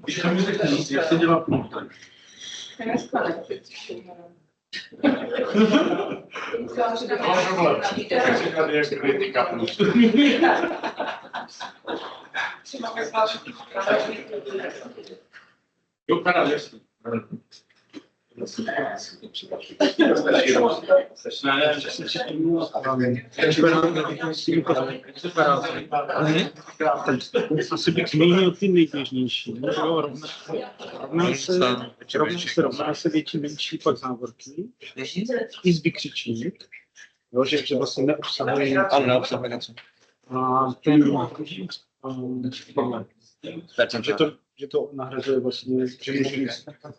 Když tam můžete říct, jak se dělá punkt. Jo, teda, jasný. Asi bych zmínil ty nejběžnější. Rovná se větší, menší, pak závorky. I z vykřičník. Že vlastně neobsahuje. Ano, neobsahuje něco. A ten že to nahrazuje vlastně, že může mít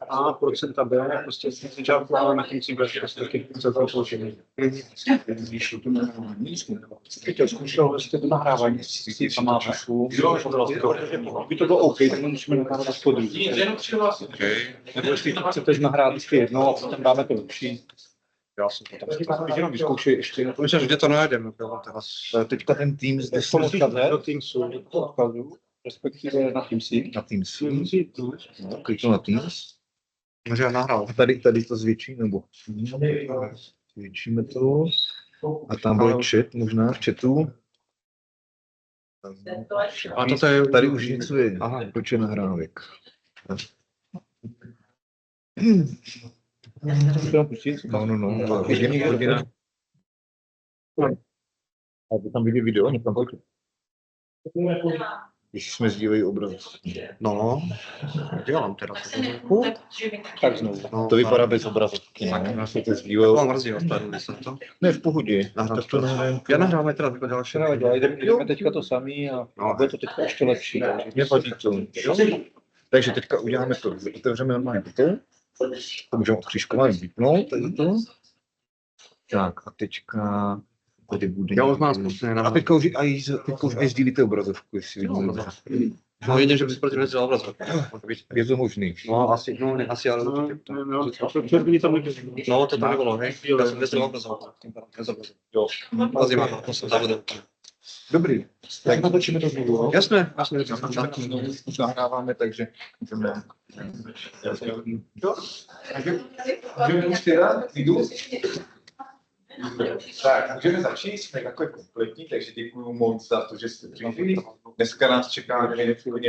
A procenta B, prostě z začátku A na konci B, prostě taky celkem použení. Teď zkoušel vlastně to nahrávání z těch památů. Kdyby to bylo OK, tak musíme nahrávat po druhý. Nebo jestli chcete nahrát ještě jedno a potom dáme to lepší. Já jsem to tam jenom vyzkoušel ještě. Myslím, že to najdeme. Teďka ten tým zde do Teamsu odkladu, respektive na Teamsy. na Teams. No. Kliknu na Teams. Může nahrál. A tady to zvětší, nebo zvětšíme to. A tam bude chat, možná v chatu. A toto je... Tady už něco je. Aha, proč je nahrávek. No. Hodina. A tam vidět video, někam pojď. Když jsme sdílejí obraz. No, dělám teda. Tak znovu. No, To vypadá bez obrazovky, ne? Já se to sdílel. mám mrzí, odpadli jsem to. Ne, v pohodě. Nahrám Tak to nahrajem. Já nahráme teda jako další. Jdeme teďka to samý a bude to teďka ještě lepší. Nevadí to. Takže teďka uděláme to. Otevřeme normálně to můžeme odkřížkování vypnout. Tady to. Tak a teďka tady bude. Já už mám spuštěné na. A teďka už aj sdílíte obrazovku, jestli vidíte. No jedině, že bys proti mě dělal obrazovku. Je to možný. No asi, no ne, asi, ale určitě. No to tam nebylo, hej. Já jsem nezdal obrazovku. Jo. Zazimá, to jsem závodil. Dobrý. Tak natočíme to znovu. Jasné. Už nahráváme, takže můžeme. Můžeme už teda, jdu. Tak, můžeme začít, jsme takové kompletní, takže děkuji moc za to, že jste přišli. Dneska nás čeká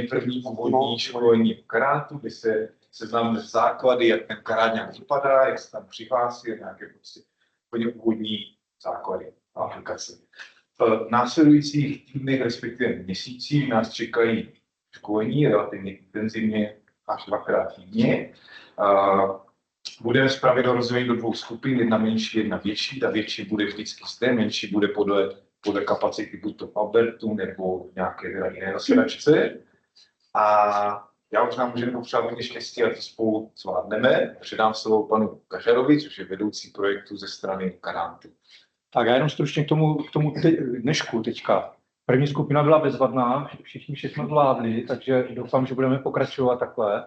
první úvodní školení v karátu, kde se seznámíme s základy, jak ten karát nějak vypadá, jak se tam přihlásí, nějaké prostě úplně úvodní základy aplikace. V následujících týdnech, respektive měsících, nás čekají školení relativně intenzivně až 2krát týdně. Budeme zpravidla rozděleni do 2 skupin, jedna menší, jedna větší. Ta větší bude vždycky z té, menší bude podle kapacity buď to Albertu nebo nějaké jiné zasedačce. A já už nám můžeme popřát hodně štěstí a to spolu zvládneme. Předám slovo panu Kažarovi, což je vedoucí projektu ze strany Karantu. Tak já jenom stručně k tomu dnešku teďka. První skupina byla bezvadná, všichni jsme zvládli, takže doufám, že budeme pokračovat takhle.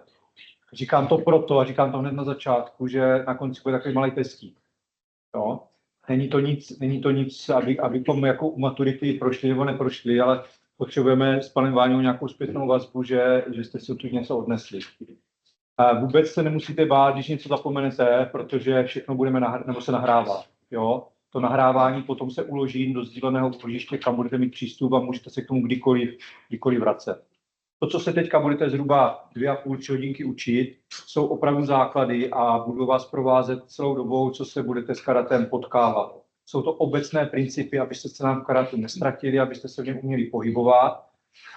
Říkám to proto a říkám to hned na začátku, že na konci bude takový malý testík. Jo? Není to nic, abychom jako u maturity prošli nebo neprošli, ale potřebujeme s panem Váňou nějakou zpětnou vazbu, že jste si tu něco odnesli. A vůbec se nemusíte bát, když něco zapomenete, protože všechno budeme nebo se nahrává. Jo? To nahrávání potom se uloží do sdíleného úložiště, kam budete mít přístup a můžete se k tomu kdykoliv vracet. To, co se teďka budete zhruba 2,5–3 hodinky učit, jsou opravdu základy a budu vás provázet celou dobou, co se budete s karatem potkávat. Jsou to obecné principy, abyste se nám v karatu nestratili, abyste se v něm uměli pohybovat.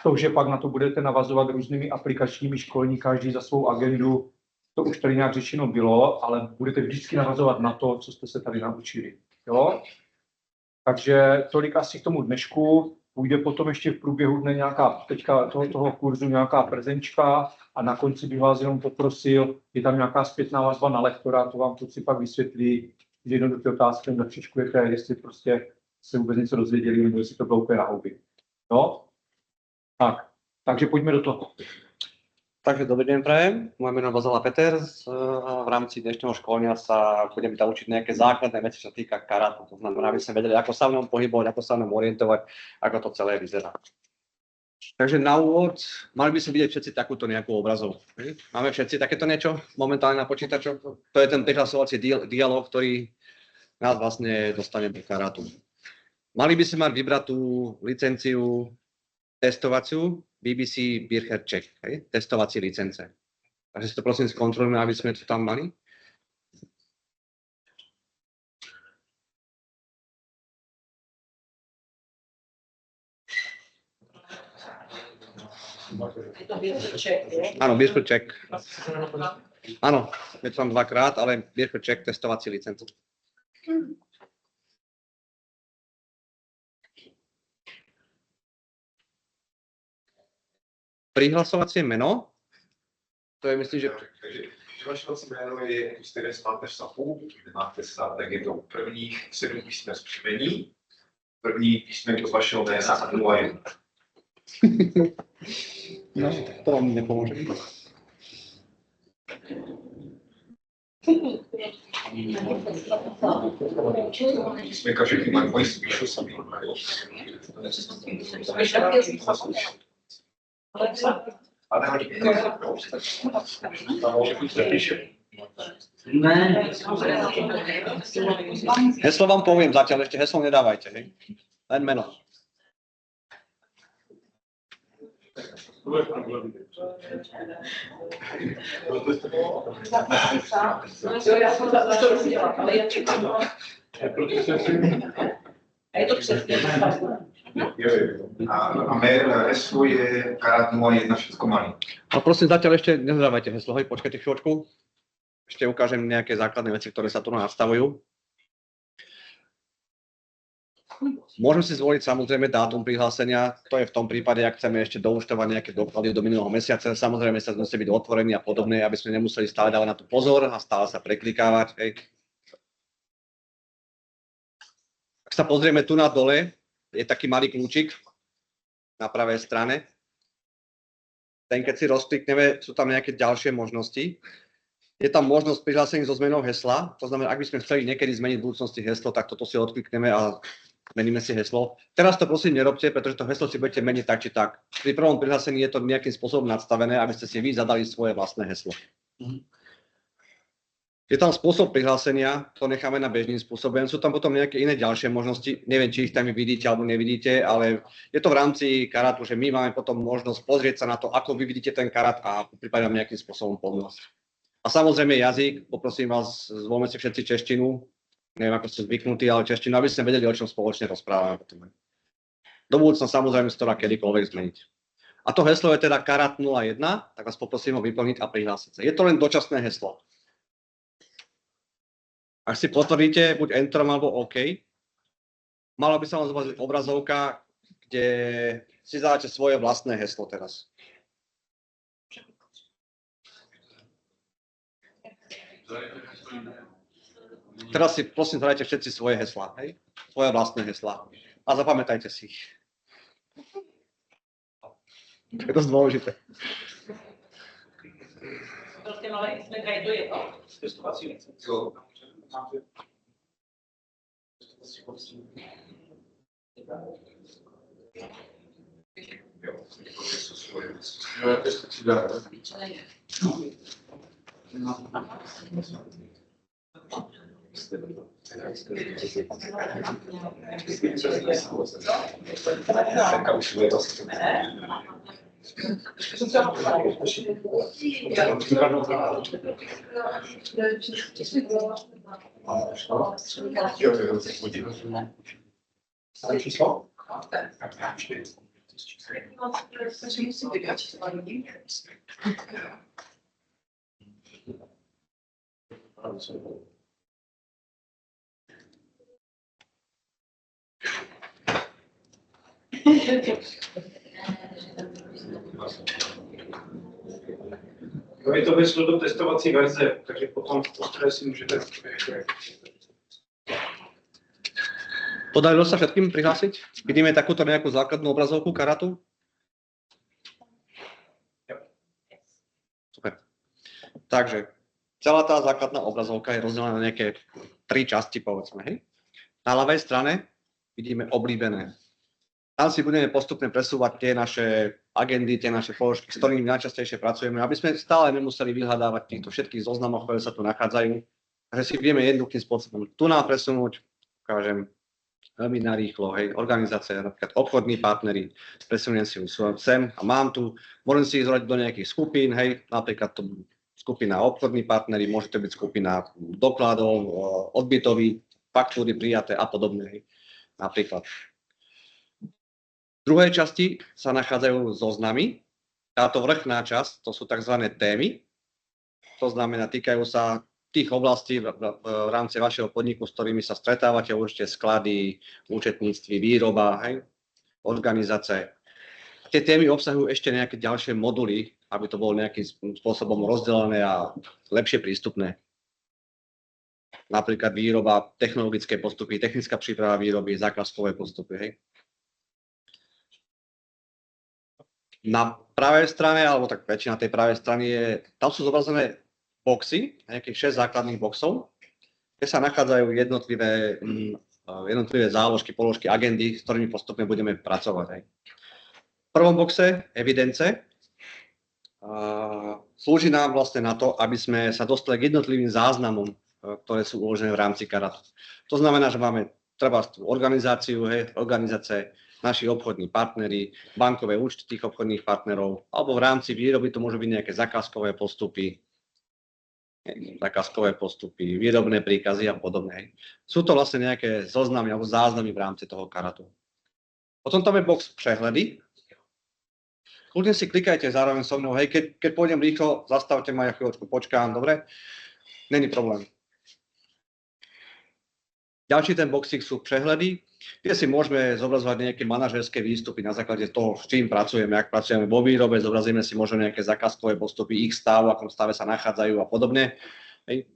To, že pak na to budete navazovat různými aplikačními školení, každý za svou agendu, to už tady nějak řečeno bylo, ale budete vždycky navazovat na to, co jste se tady naučili. Jo? Takže tolik asi k tomu dnešku. Půjde potom ještě v průběhu dne teďka toho kurzu nějaká prezenčka a na konci bych vás jenom poprosil, je tam nějaká zpětná vazba na lektora, to vám kluci pak vysvětlí, že jednoduché otázky zakřičkujete, jestli prostě se vůbec něco dozvěděli, nebo jestli to bylo úplně na houby. Jo? Takže pojďme do toho. Takže dobrý deň prajem, moje meno Bazala Peter a v rámci dnešného školenia sa budeme tam učiť nejaké základné veci, čo sa týka karátu. To znamená, aby sme vedeli, ako sa v ňom pohybovať, ako sa v ňom orientovať, ako to celé vyzerá. Takže na úvod mali by sme vidieť všetci takúto nejakú obrazovku. Máme všetci takéto niečo momentálne na počítačoch? To je ten prihlasovací dialog, ktorý nás vlastne dostane do karátu. Mali by sme mať vybrať tú licenciu testovaciu BBC Bircher Check, testovací licence. Takže si to prosím skontrolujeme, aby sme to tam mali. Áno, Bircher Check. Áno, je to tam dvakrát, ale Bircher Check testovací licencu. Prihlasovacie meno, to je myslím, že... Takže přihlašovací jméno je, když jste dnes máte v SAPu, kde máte SAP, tak je to prvních 7 písmen z příjmení, první písmenko z vašeho jména a 01. No, to vám nepomôže. Písmenka všechny mají moji spíšu sami. Heslo vám poviem zatiaľ, ešte heslo nedávajte, hej? Len meno. A mé heslo je karát 01 všetko malý. Ale prosím, zatiaľ ešte nedávajte heslo, hej, počkajte chvíľočku. Ešte ukážem nejaké základné veci, ktoré sa tu nastavujú. Môžem si zvoliť samozrejme dátum prihlásenia, to je v tom prípade, ak chceme ešte doúčtovať nejaké doklady do minulého mesiaca. Samozrejme sa musí byť otvorený a podobné, aby sme nemuseli stále dávať na to pozor a stále sa preklikávať. Hej. Ak sa pozrieme tu na dole, je taký malý kľúčik na pravej strane. Ten, keď si rozklikneme, sú tam nejaké ďalšie možnosti. Je tam možnosť prihlásení so zmenou hesla, to znamená, ak by sme chceli niekedy zmeniť v budúcnosti heslo, tak toto si odklikneme a meníme si heslo. Teraz to prosím nerobte, pretože to heslo si budete meniť tak či tak. Pri prvom prihlásení je to nejakým spôsobom nadstavené, aby ste si vy zadali svoje vlastné heslo. Je tam spôsob prihlásenia, to necháme na bežným spôsobom. Sú tam potom nejaké iné ďalšie možnosti, neviem, či ich tam vidíte alebo nevidíte, ale je to v rámci karátu, že my máme potom možnosť pozrieť sa na to, ako vy vidíte ten karát a prípadne nejakým spôsobom pomôcť. A samozrejme jazyk, poprosím vás, zvolme si všetci češtinu. Neviem, ako ste zvyknutí, ale češtinu, aby sme vedeli, o čom spoločne rozprávame. Do budúcna samozrejme sa to dá kedykoľvek zmeniť. A to heslo je teda karát 01, tak vás poprosím ho vyplniť a prihlásiť sa. Je to len dočasné heslo. Ak si potvrdíte, buď Enterom alebo OK, mala by sa vám zobrať obrazovka, kde si zadáte svoje vlastné heslo teraz. Teraz si prosím zadajte všetci svoje heslá, hej? Svoje vlastné heslá. A zapamätajte si ich. Je to dôležité. Prostě malé jsme to je to. Testovací licenci. Je to vešlo do testovací verze, takže potom v si můžete... Podarilo sa všetkým prihlásiť? Vidíme takúto nejakú základnú obrazovku karátu? Super. Takže, celá tá základná obrazovka je rozdelená na nejaké 3 časti, povedzme. Hej? Na ľavej strane vidíme obľúbené. Tam si budeme postupne presúvať tie naše agendy, tie naše položky, s ktorými najčastejšie pracujeme, aby sme stále nemuseli vyhľadávať týchto všetkých zoznamov, ktoré sa tu nachádzajú. Takže si vieme jednoduchým spôsobom tu nám presunúť, ukážem veľmi narýchlo, hej, organizácie, napríklad obchodní partneri, presuniem si ju sem a mám tu, môžem si ich zrobiť do nejakých skupín, hej, napríklad to skupina obchodní partneri, môže to byť skupina dokladov, odbytový, faktúry prijaté a podobne, hej, napríklad. V druhej časti sa nachádzajú zoznamy. Táto vrchná časť, to sú tzv. Témy. To znamená, týkajú sa tých oblastí v rámci vašeho podniku, s ktorými sa stretávate, určite sklady, účetníctví, výroba, hej, organizácie. Tie témy obsahujú ešte nejaké ďalšie moduly, aby to bolo nejakým spôsobom rozdelené a lepšie prístupné. Napríklad výroba, technologické postupy, technická príprava výroby, zákazkové postupy, hej. Na pravej strane, alebo tak väčšina tej pravej strany tam sú zobrazené boxy, nejakých 6 základných boxov, kde sa nachádzajú jednotlivé záložky, položky, agendy, s ktorými postupne budeme pracovať. Hej. V prvom boxe evidence slúži nám vlastne na to, aby sme sa dostali k jednotlivým záznamom, ktoré sú uložené v rámci karatu. To znamená, že máme treba tú organizáciu, hej, organizácie, naši obchodní partneri, bankové účty tých obchodných partnerov, alebo v rámci výroby to môžu byť nejaké zákazkové postupy, výrobné príkazy a podobne. Sú to vlastne nejaké zoznamy alebo záznamy v rámci toho karatu. Potom tam je box prehľady. Kľudne si klikajte zároveň so mnou, hej, keď pôjdem rýchlo, zastavte ma, ja chvíľočku počkám, dobre? Není problém. Ďalší ten boxík sú prehľady, kde si môžeme zobrazovať nejaké manažerské výstupy na základe toho, s čím pracujeme, ak pracujeme vo výrobe, zobrazíme si možno nejaké zákazkové postupy, ich stav, v akom stave sa nachádzajú a podobne. Hej.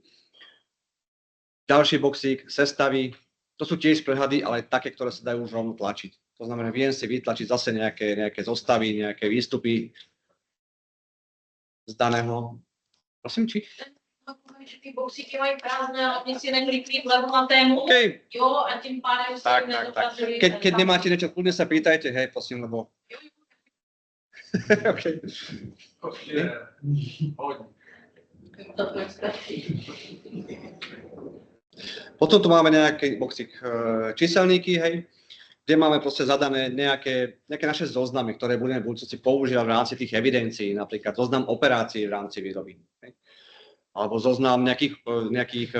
Ďalší boxík, sestavy, to sú tiež prehľady, ale také, ktoré sa dajú už rovno tlačiť. To znamená, viem si vytlačiť zase nejaké zostavy, nejaké výstupy z daného. Prosím, či? Že ty boxíky mají prázdné, ale oni si nechli klid levo na tému, Okay. jo, a tím pádem se Tak. nedotazili. Keď nemáte niečo, kľudne sa pýtajte, hej, prosím, lebo... Okay. Potom tu máme nejaký boxík číselníky, hej, kde máme proste zadané nejaké naše zoznamy, ktoré budeme v budúcnosti používať v rámci tých evidencií, napríklad zoznam operácií v rámci výroby. Hej. Alebo zoznam nejakých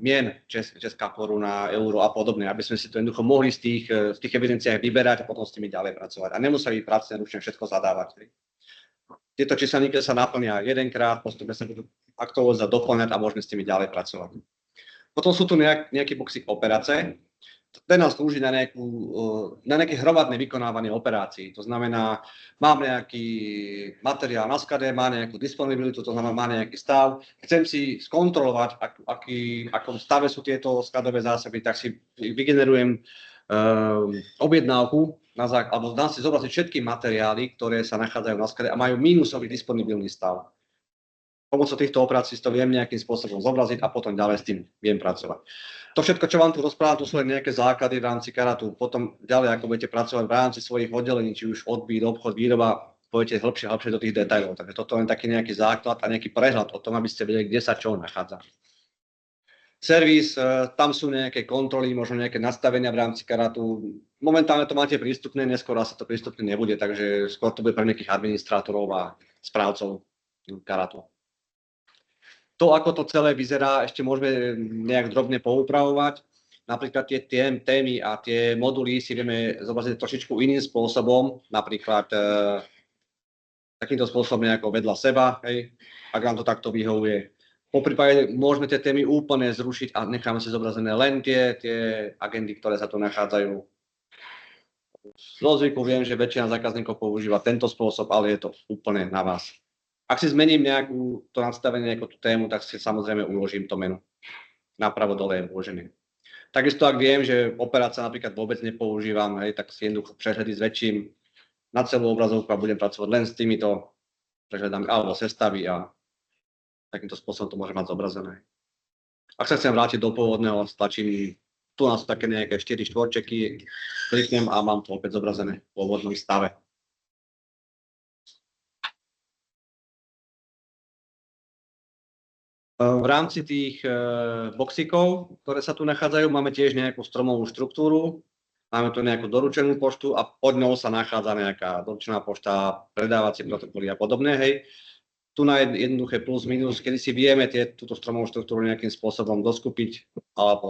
mien, česká koruna, euro a podobne, aby sme si to jednoducho mohli z tých evidenciách vyberať a potom s nimi ďalej pracovať. A nemuseli pracne ručne všetko zadávať. Hej. Tieto číselníky sa naplnia jedenkrát, postupne sa budú aktualizovať, doplňať a môžeme s nimi ďalej pracovať. Potom sú tu nejaký boxík operácie. Ten nás slúži na nejaké hromadné vykonávanie operácií. To znamená, mám nejaký materiál na sklade, má nejakú disponibilitu, to znamená, má nejaký stav. Chcem si skontrolovať, akom stave sú tieto skladové zásoby, tak si vygenerujem objednávku, alebo dám si zobraziť všetky materiály, ktoré sa nachádzajú na sklade a majú mínusový disponibilný stav. Pomocou týchto operácií to viem nejakým spôsobom zobraziť a potom ďalej s tým viem pracovať. To všetko, čo vám tu rozprávam, to sú len nejaké základy v rámci karatu. Potom ďalej, ako budete pracovať v rámci svojich oddelení, či už odbyt, obchod, výroba, pôjdete hĺbšie do tých detailov. Takže toto je len taký nejaký základ a nejaký prehľad o tom, aby ste vedeli, kde sa čo nachádza. Servis, tam sú nejaké kontroly, možno nejaké nastavenia v rámci karatu. Momentálne to máte prístupné, neskôr asi to prístupné nebude, takže skôr to bude pre nejakých administrátorov a správcov karatu. To, ako to celé vyzerá, ešte môžeme nejak drobne poupravovať. Napríklad tie témy a tie moduly si vieme zobraziť trošičku iným spôsobom, napríklad takýmto spôsobom nejako vedľa seba, hej, ak nám to takto vyhovuje. Poprípade môžeme tie témy úplne zrušiť a necháme si zobrazené len tie agendy, ktoré sa tu nachádzajú. Zo zvyku viem, že väčšina zákazníkov používa tento spôsob, ale je to úplne na vás. Ak si zmením to nastavenie, nejakú tú tému, tak si samozrejme uložím to menu. Napravo dole je uložené. Takisto, ak viem, že operácia napríklad vôbec nepoužívam, hej, tak si jednoducho prehľady zväčším na celú obrazovku a budem pracovať len s týmito prehľadami alebo sestavy a takýmto spôsobom to môžem mať zobrazené. Ak sa chcem vrátiť do pôvodného, stlačím Tu nás sú také nejaké 4 štvorčeky, kliknem a mám to opäť zobrazené v pôvodnom stave. V rámci tých boxíkov, ktoré sa tu nachádzajú, máme tiež nejakú stromovú štruktúru. Máme tu nejakú doručenú poštu a pod ňou sa nachádza nejaká doručená pošta, predávacie protokoly a podobné. Hej. Tu na jednoduché plus minus, kedy si vieme túto stromovú štruktúru nejakým spôsobom doskupiť alebo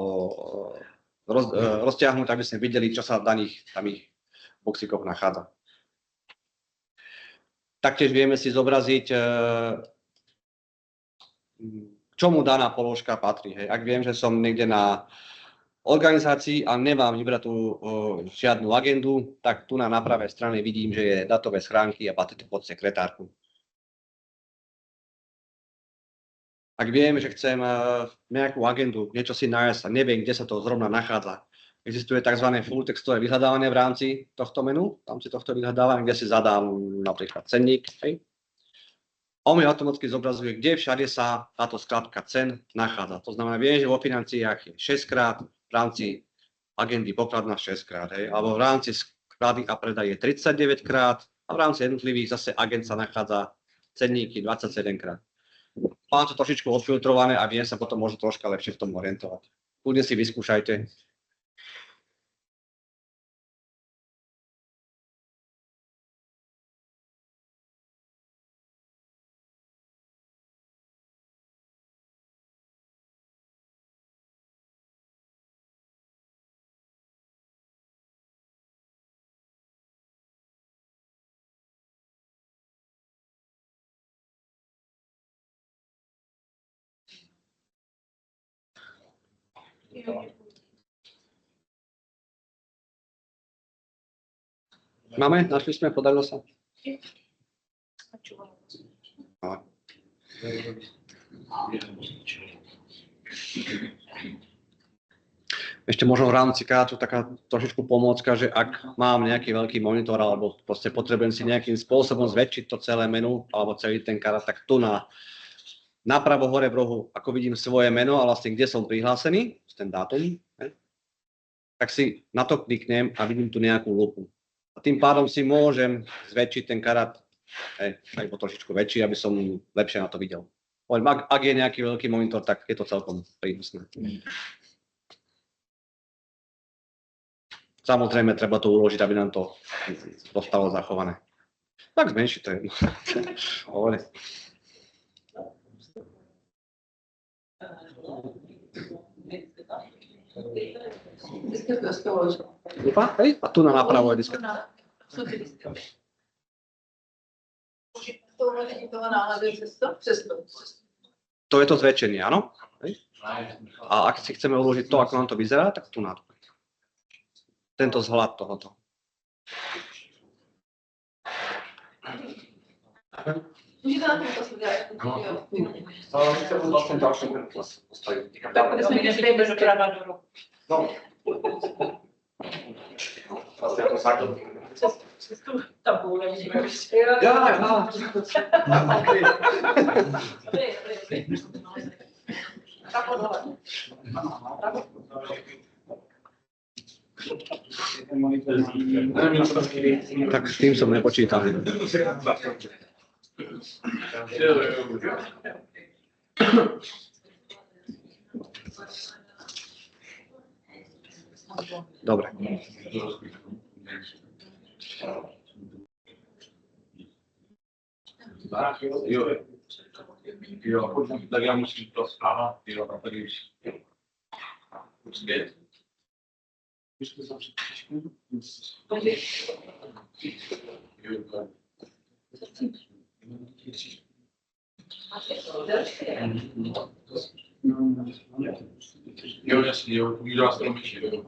roztiahnuť, aby sme videli, čo sa v daných boxíkoch nachádza. Taktiež vieme si zobraziť, čomu daná položka patrí. Hej. Ak viem, že som niekde na organizácii a nemám vybratú žiadnu agendu, tak tu na pravej strane vidím, že je datové schránky a patrí to pod sekretárku. Ak viem, že chcem nejakú agendu, niečo si nájsť a neviem, kde sa to zrovna nachádza, existuje tzv. Full textové vyhľadávanie v rámci tohto menu, v rámci tohto vyhľadávania, kde si zadám napríklad cenník. Hej. On mi automaticky zobrazuje, kde všade sa táto skladka cen nachádza. To znamená, viem, že vo financiách je 6-krát, v rámci agendy pokladná 6-krát, alebo v rámci sklady a predaj je 39-krát a v rámci jednotlivých zase agent sa nachádza cenníky 27-krát. Mám to trošičku odfiltrované a viem sa potom možno troška lepšie v tom orientovať. Kľudne si vyskúšajte. Máme? Našli sme? Podarilo sa? No. Ešte možno v rámci karátu taká trošičku pomôcka, že ak mám nejaký veľký monitor alebo proste potrebujem si nejakým spôsobom zväčšiť to celé menu alebo celý ten karát, tak tu napravo hore v rohu, ako vidím svoje meno a vlastne kde som prihlásený, ten dátum, tak si na to kliknem a vidím tu nejakú lupu. A tým pádom si môžem zväčšiť ten karát alebo trošičku väčší, aby som lepšie na to videl. Ak je nejaký veľký monitor, tak je to celkom prínosné. Samozrejme, treba to uložiť, aby nám to zostalo zachované. Tak zmenší to jedno. A tu na napravo je disketa. To je to zväčšenie, áno? A ak si chceme uložiť to, ako nám to vyzerá, tak tu na to. Tento zhľad tohoto. Můžete na tom postavit. Vlastně další postavit. Tak jsme měli doprava do roku. No. Vlastně to sakl. Přes tu tabule. Já. Tak s tým som nepočítal. Dobre. Jo, tak já musím to aha, jo, a tady už. Zpět. Jo, jasně, jo, udělá se to myši, jo.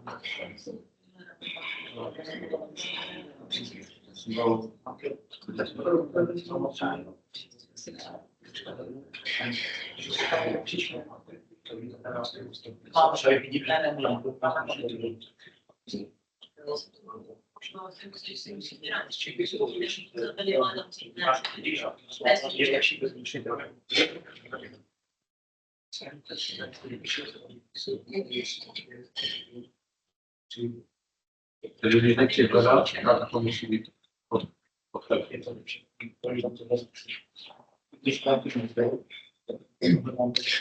Takže když nechci hledat, tak to musí být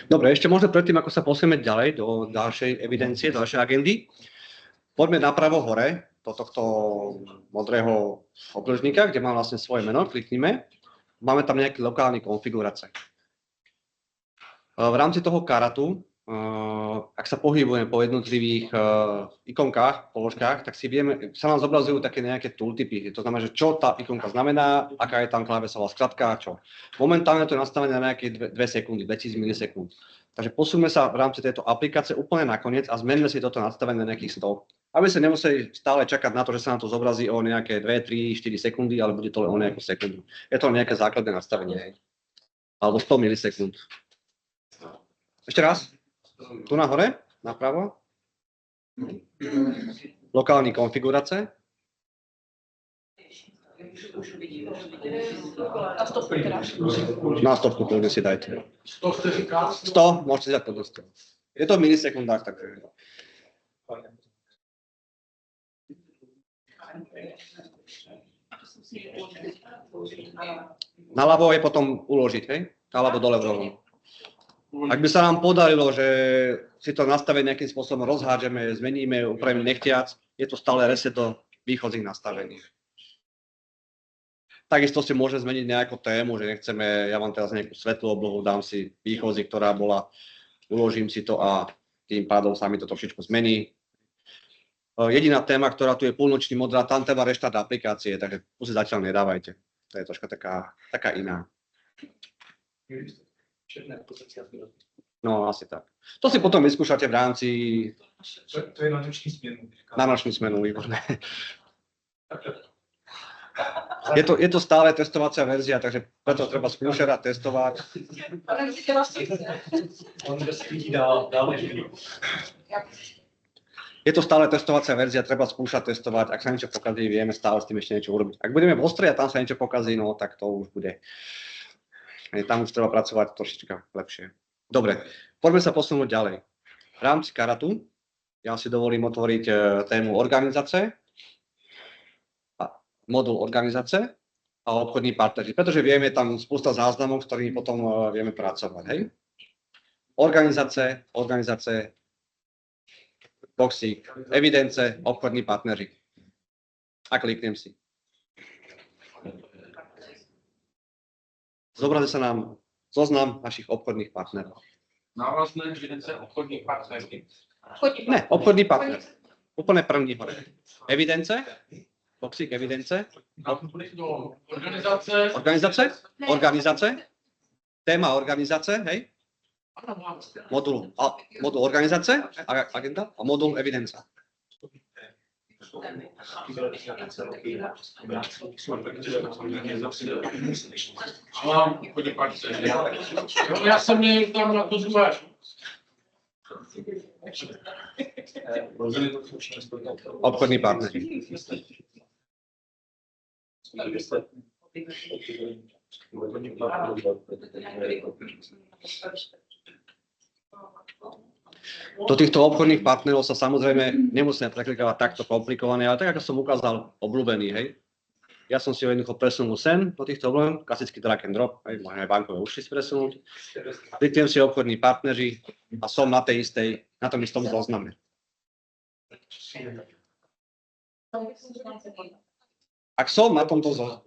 Dobre, ešte možno predtým, ako sa posunieme ďalej do ďalšej evidencie, ďalšej agendy, poďme napravo hore do tohto modrého obložníka, kde má vlastne svoje meno, kliknime. Máme tam nejaké lokálne konfigurace. V rámci toho karatu, ak sa pohybujeme po jednotlivých ikonkách, položkách, tak sa nám zobrazujú také nejaké tooltipy. To znamená, že čo tá ikonka znamená, aká je tam klávesová skratka, čo. Momentálne to je nastavené na nejaké 2 sekundy, 2000 milisekúnd. Takže posúme sa v rámci tejto aplikácie úplne nakoniec a zmeníme si toto nastavené na nejakých 100. Aby ste nemuseli stále čakať na to, že sa nám to zobrazí o nejaké 2, 3, 4 sekundy, ale bude to len o nejakú sekundu. Je to nejaké základné nastavenie. Alebo 100 milisekúnd. Ešte raz. Tu nahore, napravo. Lokálne konfigurace. Na stovku kľudne si dajte. 100, môžete si dať pod 100. Je to v milisekundách, takže. Naľavo je potom uložiť, hej? Naľavo dole v rohu. Ak by sa nám podarilo, že si to nastavenie nejakým spôsobom rozhádžeme, zmeníme, upravíme nechtiac, je to stále reset do východzích nastavení. Takisto si môže zmeniť nejakú tému, že nechceme, ja mám teraz nejakú svetlú oblohu, dám si východzí, ktorá bola, uložím si to a tým pádom sa mi to trošičku zmení. Jediná téma, ktorá tu je polnočný modrá, tam treba reštart aplikácie, takže tu si zatiaľ nedávajte. To je troška taká iná. No, asi tak. To si potom vyskúšate v rámci... To je na noční směnu. Na noční smenu, výborné. Je to stále testovacia verzia, takže preto treba skúšať a testovať. Je to stále testovacia verzia, treba skúšať, testovať. Ak sa niečo pokazí, vieme stále s tým ešte niečo urobiť. Ak budeme v ostrej a tam sa niečo pokazí, no tak to už bude. Tam už treba pracovať trošička lepšie. Dobre, poďme sa posunúť ďalej. V rámci karatu ja si dovolím otvoriť tému organizácie, modul organizácie a obchodní partneri, pretože vieme tam spústa záznamov, s ktorými potom vieme pracovať. Hej? Organizácie, boxík, evidence, obchodní partneri. A kliknem si. Zobrazí sa nám zoznam našich obchodných partnerov. návazné evidence obchodních partnerů. Ne, obchodný partner. Úplne první hore. Evidence, boxík evidence, organizace, téma organizace, hej, modul organizace, agenda a modul evidence. Já jsem měl tam na to zvážit. Obchodný partner. Do týchto obchodných partnerov sa samozrejme nemusíme preklikávať takto komplikované, ale tak, ako som ukázal, obľúbený, hej. Ja som si ho jednoducho presunul sem do týchto obľúbených, klasický drag and drop, hej, môžem aj bankové účty si presunúť. Kliknem si obchodní partneri a som na tom istom zozname. Ak som na tomto zozname,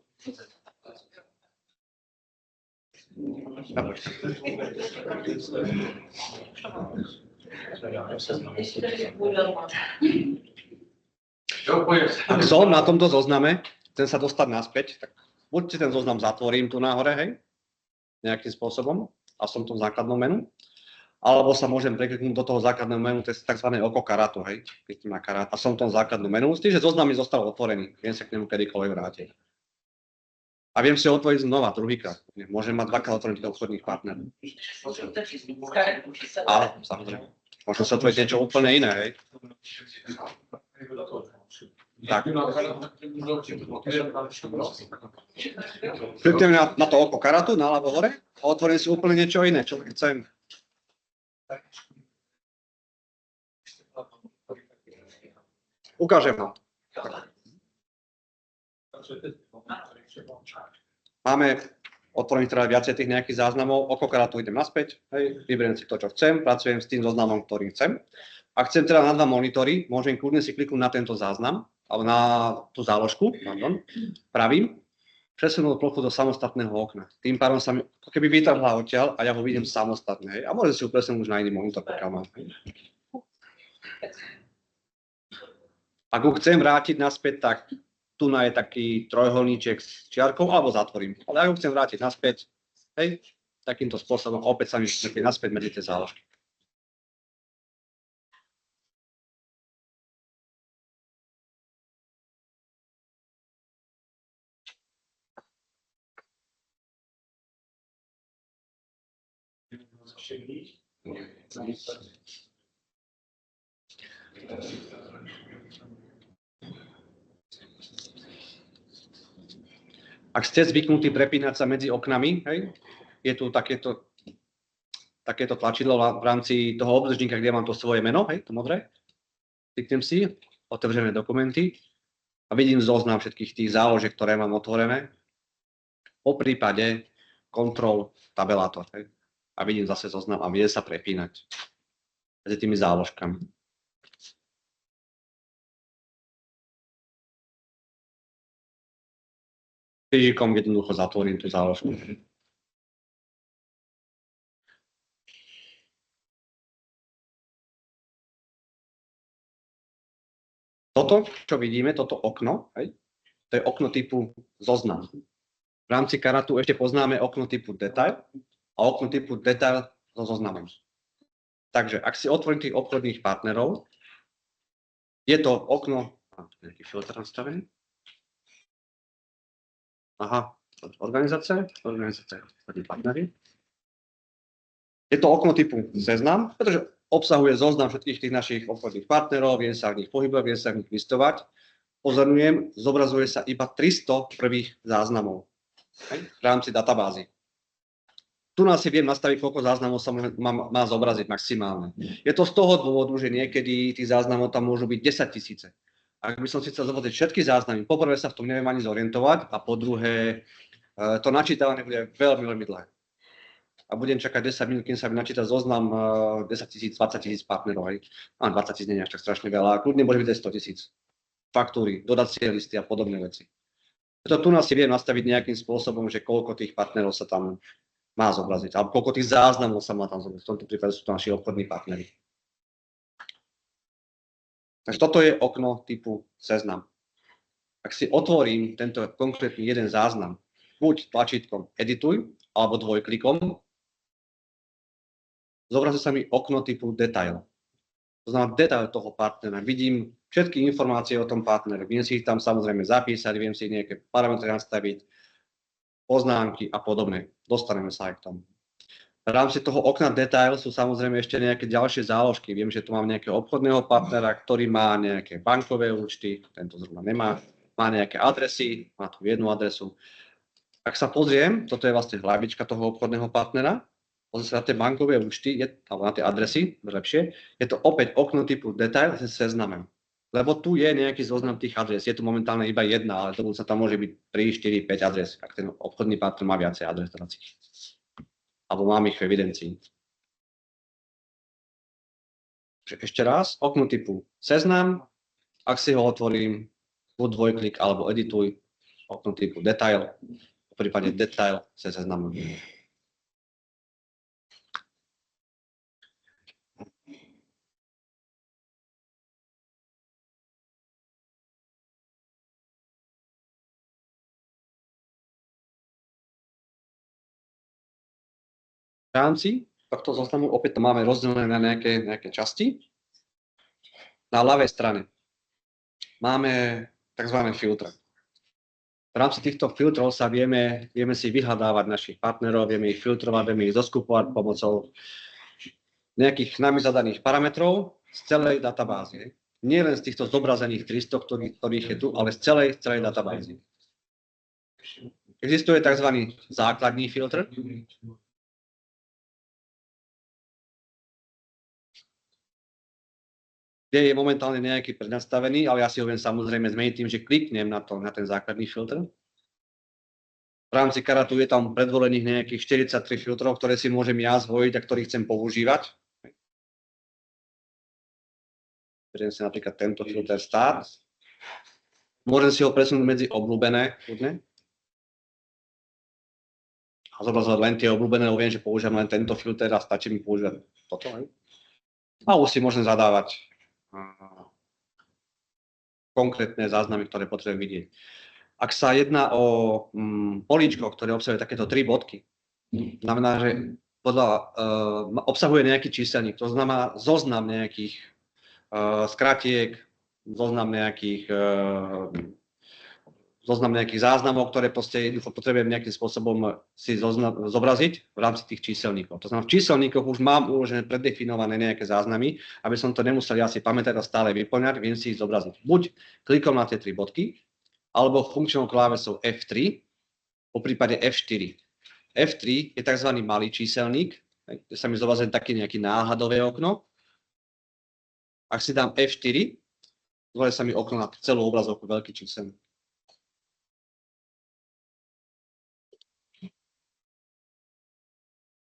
ak som na tomto zozname, chcem sa dostať naspäť, tak buď si ten zoznam zatvorím tu nahore, hej, nejakým spôsobom, a som v tom základnom menu, alebo sa môžem prekliknúť do toho základného menu, to je tzv. Oko karatu, hej, kliknem na karát a som v tom základnom menu, s tým, že zoznam mi zostal otvorený, viem sa k nemu kedykoľvek vrátiť. A viem si ho otvoriť znova, druhýkrát. Môžem mať dvakrát otvorených obchodných partnerov. Áno, samozrejme. Možno sa otvoriť niečo úplne iné, hej. Tak. Kliknem na to oko karatu, naľavo hore a otvorím si úplne niečo iné, čo chcem. Ukážem vám. Máme otvorených teda viacej tých nejakých záznamov, okoľkokrát tu idem naspäť, hej, vyberiem si to, čo chcem, pracujem s tým zoznamom, ktorý chcem. Ak chcem teda na dva monitory, môžem kľudne si kliknúť na tento záznam, alebo na tú záložku, pravým, presunúť plochu do samostatného okna. Tým pádom sa mi ako keby vytrhla odtiaľ a ja ho vidím samostatne. Hej. A môžem si ho presunúť už na iný monitor, pokiaľ mám. Ak ho chcem vrátiť naspäť, tak tu je taký trojuholníček s čiarkou, alebo zatvorím. Ale ak ho chcem vrátiť naspäť, hej, takýmto spôsobom opäť sa mi vráti naspäť medzi tie záložky. Ak ste zvyknutí prepínať sa medzi oknami, hej, je tu takéto tlačidlo v rámci toho obdržníka, kde mám to svoje meno, hej, to modré. Kliknem si, otevřené dokumenty a vidím zoznam všetkých tých záložiek, ktoré mám otvorené. Po prípade kontrol tabelátor, hej. A vidím zase zoznam a vie sa prepínať medzi tými záložkami. Krížikom jednoducho zatvorím tú záložku. Toto, čo vidíme, toto okno, hej, to je okno typu zoznam. V rámci Karatu ešte poznáme okno typu detail a okno typu detail so zoznamom. Takže ak si otvorím tých obchodných partnerov, je to okno, nejaký filtr nastavený. Aha, organizácia, partnery. Je to okno typu seznam, pretože obsahuje zoznam všetkých tých našich obchodných partnerov, viem sa v nich pohybovať, viem sa v nich listovať. Pozorňujem, zobrazuje sa iba 300 prvých záznamov v rámci databázy. Tu nás si viem nastaviť, koľko záznamov sa má zobraziť maximálne. Je to z toho dôvodu, že niekedy tých záznamov tam môžu byť 10 000. Ak by som si chcel zobraziť všetky záznamy, poprvé sa v tom neviem ani zorientovať a po druhé to načítavanie bude veľmi, veľmi dlhé. A budem čakať 10 minút, kým sa mi načíta zoznam 10 000, 20 000 partnerov. Aj 20 000 nie je až tak strašne veľa, kľudne môže byť aj 100 000. Faktúry, dodacie listy a podobné veci. Preto tu nás si viem nastaviť nejakým spôsobom, že koľko tých partnerov sa tam má zobraziť, alebo koľko tých záznamov sa má tam zobraziť. V tomto prípade sú to naši obchodní partneri. Takže toto je okno typu seznam. Ak si otvorím tento konkrétny jeden záznam, buď tlačítkom edituj, alebo dvojklikom, zobrazí sa mi okno typu detail. To znamená detail toho partnera. Vidím všetky informácie o tom partnere. Viem si ich tam samozrejme zapísať, viem si nejaké parametre nastaviť, poznámky a podobne. Dostaneme sa aj k tomu. V rámci toho okna detail sú samozrejme ešte nejaké ďalšie záložky. Viem, že tu mám nejakého obchodného partnera, ktorý má nejaké bankové účty, tento zrovna nemá, má nejaké adresy, má tu jednu adresu. Ak sa pozriem, toto je vlastne hlavička toho obchodného partnera, pozriem sa na tie bankové účty, alebo na tie adresy, lepšie, je to opäť okno typu detail s seznamem. Lebo tu je nejaký zoznam tých adres, je tu momentálne iba jedna, ale to sa tam môže byť 3, 4, 5 adres, ak ten obchodný partner má viacej adres. Alebo mám ich v evidencii. Ešte raz, okno typu seznam, ak si ho otvorím, buď dvojklik alebo edituj, okno typu detail, v prípade detail sa seznamom. V rámci tohto zoznamu opäť to máme rozdelené na nejaké časti. Na ľavej strane máme tzv. Filtre. V rámci týchto filtrov sa vieme si vyhľadávať našich partnerov, vieme ich filtrovať, vieme ich zoskupovať pomocou nejakých nami zadaných parametrov z celej databázy. Nie len z týchto zobrazených 300, ktorých je tu, ale z celej databázy. Existuje tzv. Základný filtr. kde je momentálne nejaký prednastavený, ale ja si ho viem samozrejme zmeniť tým, že kliknem na ten základný filtr. V rámci Karatu je tam predvolených nejakých 43 filtrov, ktoré si môžem ja zvoliť a ktorých chcem používať. Beriem si napríklad tento filter Start. Môžem si ho presunúť medzi obľúbené. A zobrazovať len tie obľúbené, lebo viem, že používam len tento filter a stačí mi používať toto. A už si môžem zadávať konkrétne záznamy, ktoré potrebujem vidieť. Ak sa jedná o políčko, ktoré obsahuje takéto 3 bodky, znamená, že obsahuje nejaký číselník, to znamená zoznam nejakých skratiek, zoznam nejakých záznamov, ktoré proste potrebujem nejakým spôsobom si zobraziť v rámci tých číselníkov. To znamená, v číselníkoch už mám uložené preddefinované nejaké záznamy, aby som to nemusel ja si pamätať a stále vyplňať, viem si ich zobraziť. Buď klikom na tie 3 bodky, alebo funkčnou klávesou F3, po prípade F4. F3 je tzv. Malý číselník, kde sa mi zobrazí také nejaké náhľadové okno. Ak si dám F4, zobrazí sa mi okno na celú obrazovku, veľký číselník.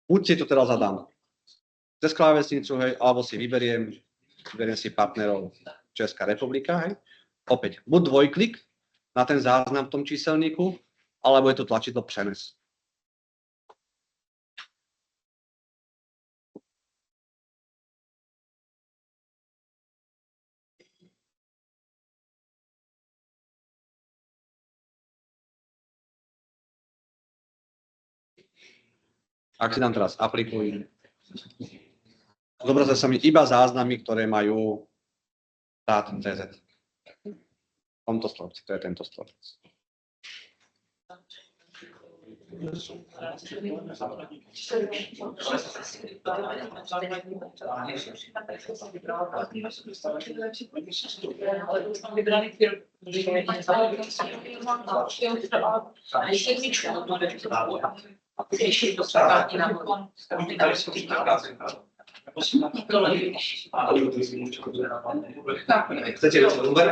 Buď si to teraz zadám cez klávesnicu, hej, alebo si vyberiem si partnerov Česká republika, hej. Opäť, buď dvojklik na ten záznam v tom číselníku, alebo je to tlačidlo Přenes. Ak si dám teraz aplikuj, zobrazia sa mi iba záznamy, ktoré majú .cz. V tomto stĺpci, to je tento stĺpec. Chcete úver?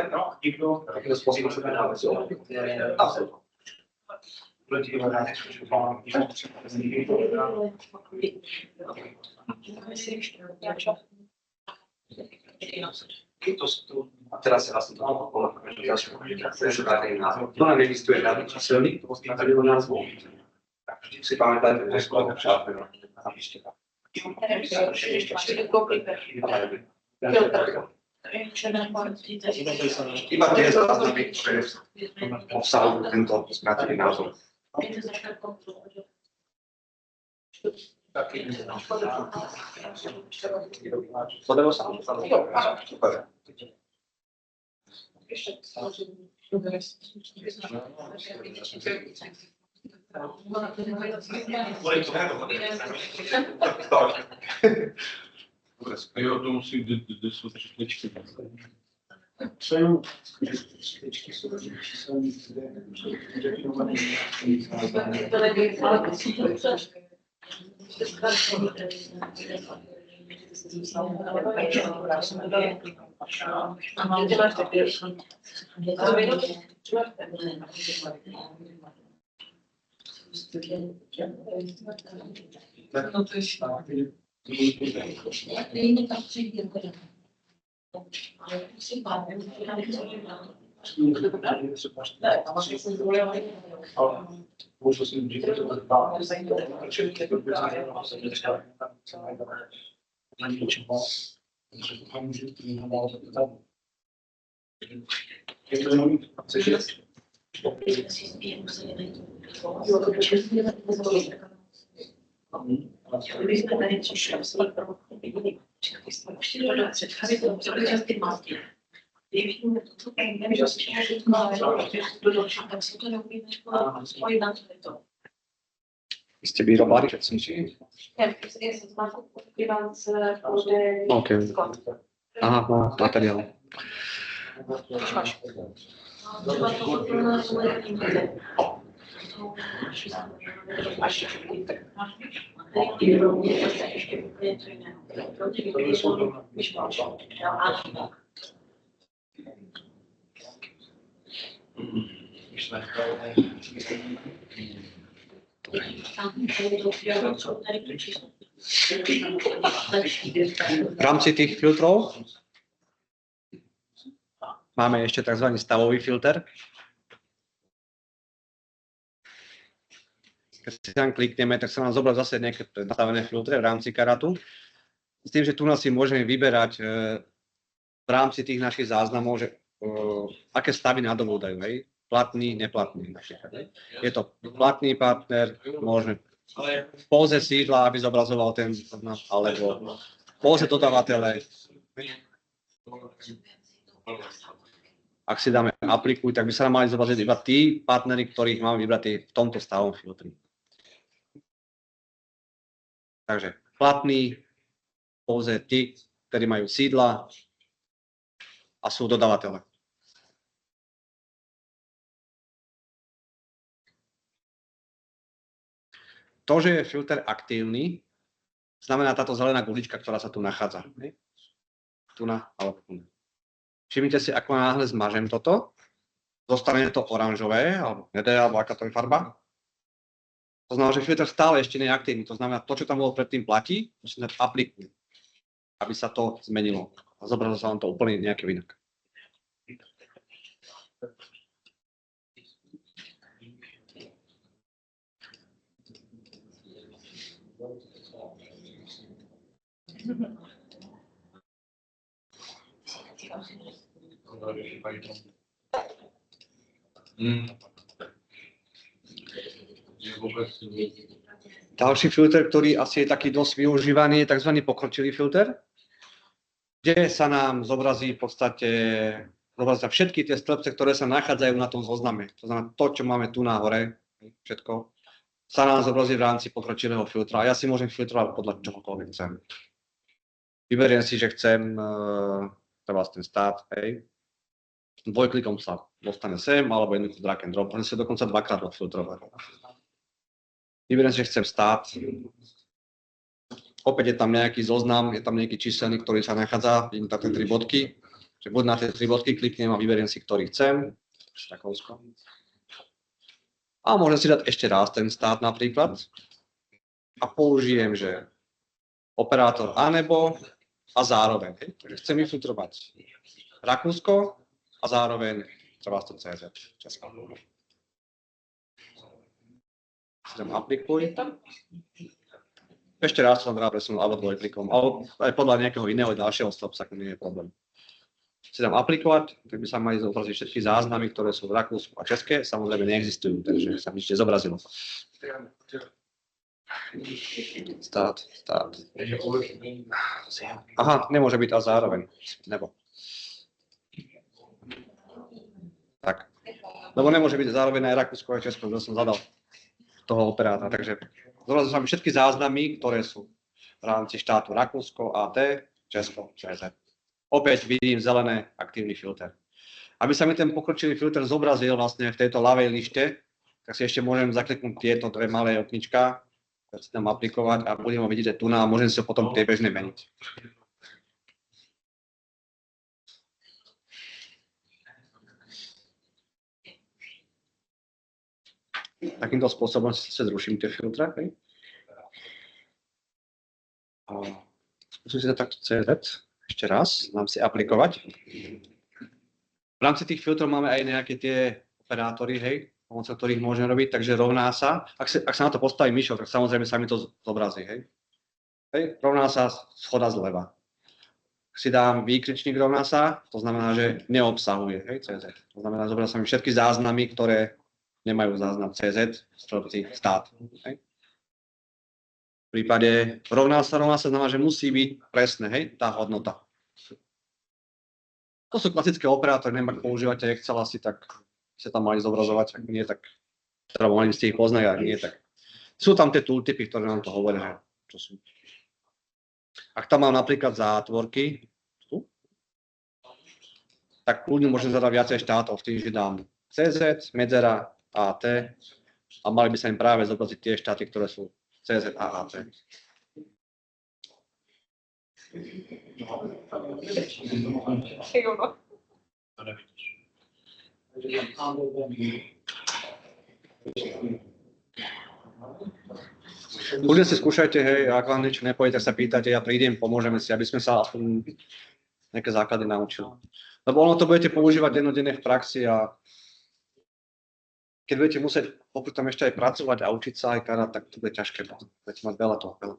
A teraz sa vlastne to to nám existuje žiadny číselník, to postýva jeho názvu. Tak vždy si pamätajte, že to je skôr přátelé. Iba tie záznamy, ktoré obsahujú tento skrátený názov. Podarilo sa? Super. Jo, to musí jde jsou čtyřličky. Přeju, čtyřličky jsou číselní, kde Můžu si říct, že to je Ste vyrobali všetci? OK. Aha, no, materiál. V rámci tých filtrov máme ešte tzv. Stavový filter. Keď si tam klikneme, tak sa nám zobrazí zase nejaké nastavené filtre v rámci karátu. S tým, že tu nás si môžeme vyberať v rámci tých našich záznamov, že aké stavy nadobúdajú, hej? Platný, neplatný. Je to platný partner, môžeme v póze sídla, aby zobrazoval ten zoznam, alebo v póze dodávateľa. Ak si dáme aplikuj, tak by sa nám mali zobraziť iba tí partnery, ktorých máme vybratí v tomto stavom filtri. Takže platný, pouze tí, ktorí majú sídla a sú dodávateľe. To, že je filter aktívny, znamená táto zelená gulička, ktorá sa tu nachádza. Tu alebo tu. Všimnite si, ako náhle zmažem toto, zostane to oranžové, alebo nedé, alebo aká to je farba. To znamená, že filter stále ešte nie je aktívny. To znamená, to, čo tam bolo predtým platí, musím dať aplikuj, aby sa to zmenilo. A zobrazilo sa vám to úplne nejaké inak. Ďalší filter, ktorý asi je taký dosť využívaný, je tzv. Pokročilý filter, kde sa nám zobrazí v podstate všetky tie stĺpce, ktoré sa nachádzajú na tom zozname. To znamená, to, čo máme tu nahore, všetko, sa nám zobrazí v rámci pokročilého filtra. A ja si môžem filtrovať podľa čohokoľvek chcem. Vyberiem si, že chcem treba ten stát, hej. Dvojklikom sa dostane sem, alebo jednoducho drag and drop. Môžem si dokonca dvakrát odfiltrovať. Vyberiem si, že chcem stát. Opäť je tam nejaký zoznam, je tam nejaký číselník, ktorý sa nachádza, vidím tam tie 3 bodky. Že buď na tie 3 bodky kliknem a vyberiem si, ktorý chcem. A môžem si dať ešte raz ten stát napríklad. A použijem, že operátor a nebo a zároveň. Takže chcem vyfiltrovať Rakúsko a zároveň treba to CZ. Česká. Chcem aplikuj. Ešte raz som teda presunul alebo dvojklikom, alebo aj podľa nejakého iného ďalšieho stĺpca, nie je problém. Si dám aplikovať, tak by sa mali zobraziť všetky záznamy, ktoré sú v Rakúsku a České, samozrejme neexistujú, takže sa nič nezobrazilo. Stát. Aha, nemôže byť a zároveň, nebo. Tak, lebo nemôže byť zároveň aj Rakúsko a Česko, že som zadal toho operátora, takže zobrazil sa mi všetky záznamy, ktoré sú v rámci štátu Rakúsko, AT, Česko, CZ. Opäť vidím zelené aktívny filter. Aby sa mi ten pokročilý filter zobrazil vlastne v tejto ľavej lište, tak si ešte môžem zakliknúť tieto 2 malé oknička, si tam aplikovať a budem ho vidieť tu a môžem si ho potom tej bežnej meniť. Takýmto spôsobom si zruším tie filtre. Skúsim si to takto CZ. Ešte raz, mám si aplikovať. V rámci tých filtrov máme aj nejaké tie operátory, hej, pomocou ktorých môžem robiť, takže rovná sa. Ak sa na to postaví myšou, tak samozrejme sa mi to zobrazí, hej. Hej, rovná sa schoda zleva. Ak si dám výkričník rovná sa, to znamená, že neobsahuje, hej, CZ. To znamená, že zobrazí sa mi všetky záznamy, ktoré nemajú záznam CZ, stĺpci, stát, hej. V prípade rovná sa znamená, že musí byť presné, hej, tá hodnota. To sú klasické operátory, neviem, ak používate Excel asi, tak sa tam mali zobrazovať, ak nie, tak teda mohli by ste ich poznať, ak nie, tak sú tam tie tooltipy, ktoré nám to hovoria, čo sú. Ak tam mám napríklad zátvorky, tak kľudne môžem zadať viacej štátov, v tým, že dám CZ, medzera, AT a mali by sa im práve zobraziť tie štáty, ktoré sú CZ a AT. To nevidíš. Ľudia si skúšajte, hej, ak vám niečo nepojde, tak sa pýtate, ja prídem, pomôžeme si, aby sme sa aspoň nejaké základy naučili. Lebo ono to budete používať dennodenne v praxi a keď budete musieť popri tom ešte aj pracovať a učiť sa aj karát, tak to bude ťažké. Budete mať veľa toho. Veľa.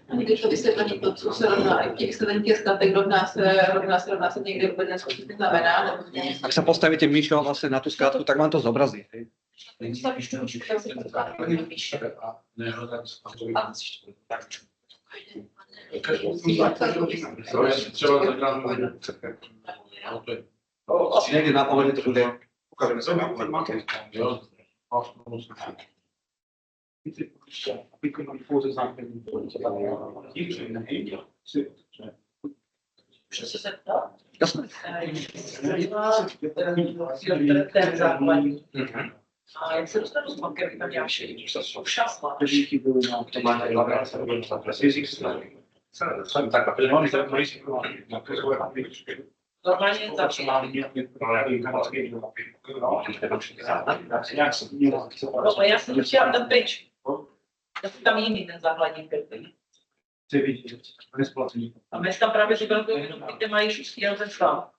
Když to vysvětlení to, co se rovná, těch studentských skatek rovná se někde úplně neskutečně znamená, nebo Ak sa postavíte myšou vlastne na tú skátku, tak vám to zobrazí. Hej. Stavíš tu ručku, tak se to napíše. To je třeba zakrát. Asi niekde na pohode to bude. Ukážeme sa na Jo. Můžu se zeptat? Jasné. Ten základní. A jak se dostanu s bankem, tam dělám všechny. Šas máš. To máte hlavne tak, protože máme to na to svoje aplikačky. Normálně začínám. No, já jsem chtěla ten pryč. Já jsem tam jiný ten základní krtý. A my tam právě říkal, kde mají šustý ten stav.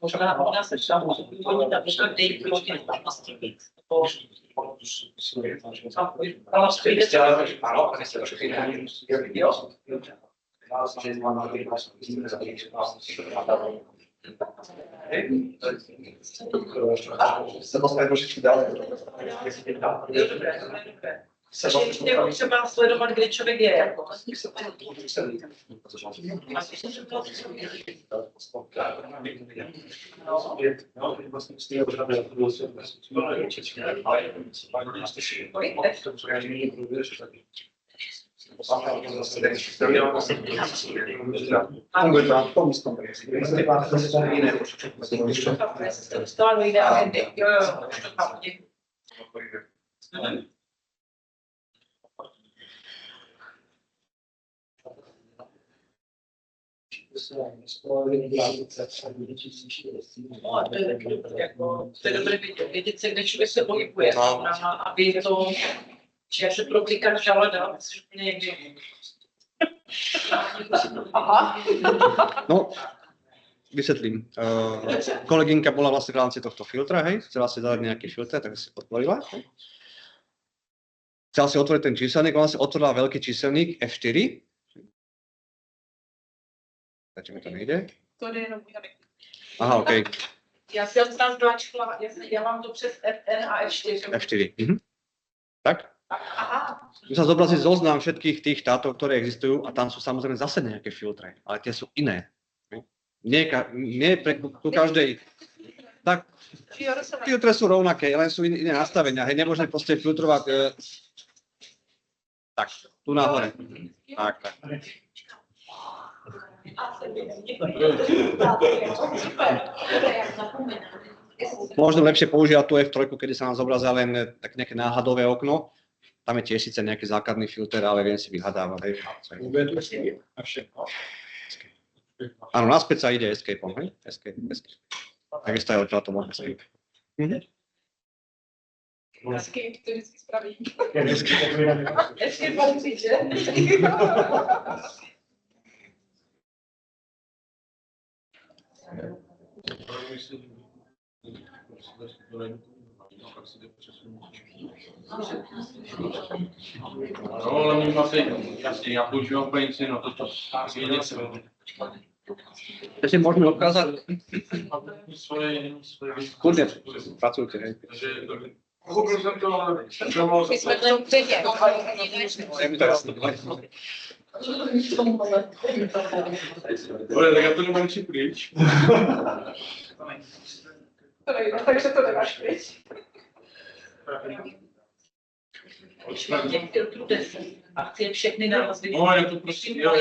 Možná ona se tam oni tam ještě dej hodně vlastní víc. Ale Áno, a ste trošku jo. sa dostane trošičku ďalej. Dobré. Takže je potřeba sledovat, kde člověk je. Jako. Funguje to v tom istom princípe. Dostala do jiné agendy. Jo, už to chápu. No a to je taky dobré, jako, to je dobré vědět se, kde člověk se pohybuje, aby to, že jak se prokliká žala dál, což úplně někdy. Aha. No, vysvetlím. Kolegynka bola vlastne v rámci tohto filtra, hej, chcela si dať nejaký filter, tak si otvorila. Chcela si otvoriť ten číselník, ona si otvorila veľký číselník F4. Takže mi to nejde. To jde jenom Jarek. Aha, OK. Já jsem tam tlačila, já mám to přes FN a F4. F4. Tak? Aha. Tu sa zobrazí zoznam všetkých tých štátov, ktoré existujú a tam sú samozrejme zase nejaké filtre, ale tie sú iné. Nie pre ku každej. Tak, filtre sú rovnaké, len sú iné nastavenia. Hej, nemôžeme proste filtrovať tak, tu nahore. Tak. Možno lepšie používať tú F3, kedy sa nám zobrazia len tak nejaké náhadové okno. Tam je tiež síce nejaký základný filter, ale viem si vyhľadávať. Áno, naspäť sa ide escapeom, hej? Escape. Takisto aj odtiaľ to môžeme escape. Escape, to vždycky spraví. Escape patří, že? No, ale my asi, jasně, já používám úplně nic jiného, to je něco. Ešte môžeme ukázať. Svoje Kľudne, pracujte, hej. Takže Pochopil jsem to, ale to bylo My jsme to předtím. Dobre, tak já to nemám či pryč. Takže to nemáš pryč. Když mám těch filtrů 10 a chci všechny naraz vidět. No, je to prostě, jo,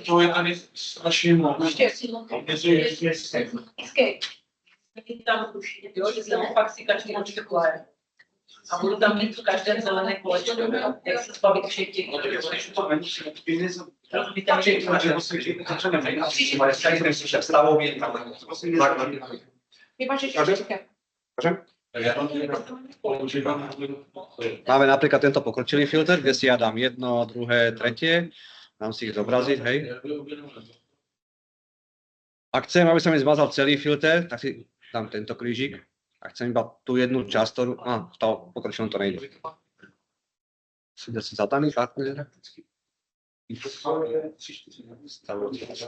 to je tady strašně moc. Tam už, jo, že jsem fakt si každý očekuje. A budu tam mít v každém zelené kolečko, jak se zbavit všech těch. Rozumíte, že Máš ještě všechno. Máme napríklad tento pokročilý filter, kde si ja dám jedno, druhé, tretie. Dám si ich zobraziť, hej. Ak chcem, aby sa mi zmazal celý filter, tak si dám tento krížik. A chcem iba tú jednu časť, ktorú... v tom pokročilom to nejde. Si zadaný partner.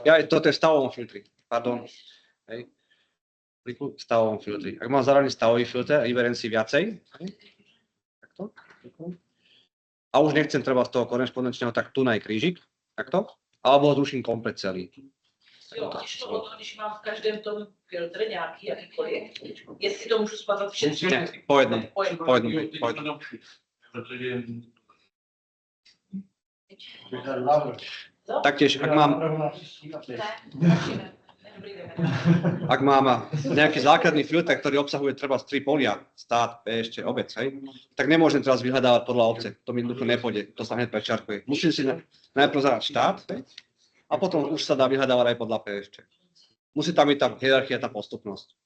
Ja, toto je v stavovom filtri, pardon. Hej. V stavovom filtri. Ak mám zadaný stavový filter, vyberiem si viacej. Hej. Takto. A už nechcem treba z toho korespondenčného, tak tu na krížik. Takto. Alebo ho zruším komplet celý. jo, když mám v každém tom filtře nějaký, jakýkoliv, jestli to můžu spazat všechno. Ne, po jednom. Po jednom. Protože Taktiež, ak mám nejaký základný filter, ktorý obsahuje treba 3 polia, stát, ešte obec, hej, tak nemôžem teraz vyhľadávať podľa obce. To mi jednoducho nepôjde, to sa hneď prečarkuje. Musím si najprv zadať štát, hej, a potom už sa dá vyhľadávať aj podľa PŠ. Musí tam byť tá hierarchia, tá postupnosť.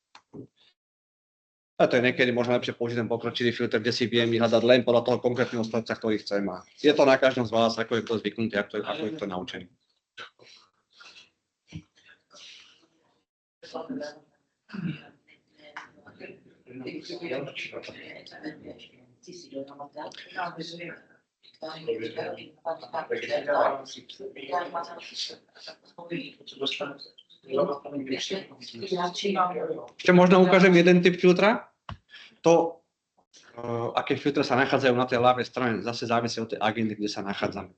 A to je niekedy možno lepšie použiť ten pokročilý filter, kde si viem vyhľadať len podľa toho konkrétneho stavca, ktorý chcem. A je to na každom z vás, ako je kto zvyknutý, ako je kto naučený. Ešte možno ukážem jeden typ filtra. To, aké filtre sa nachádzajú na tej ľavej strane, zase závisí od tej agendy, kde sa nachádzame.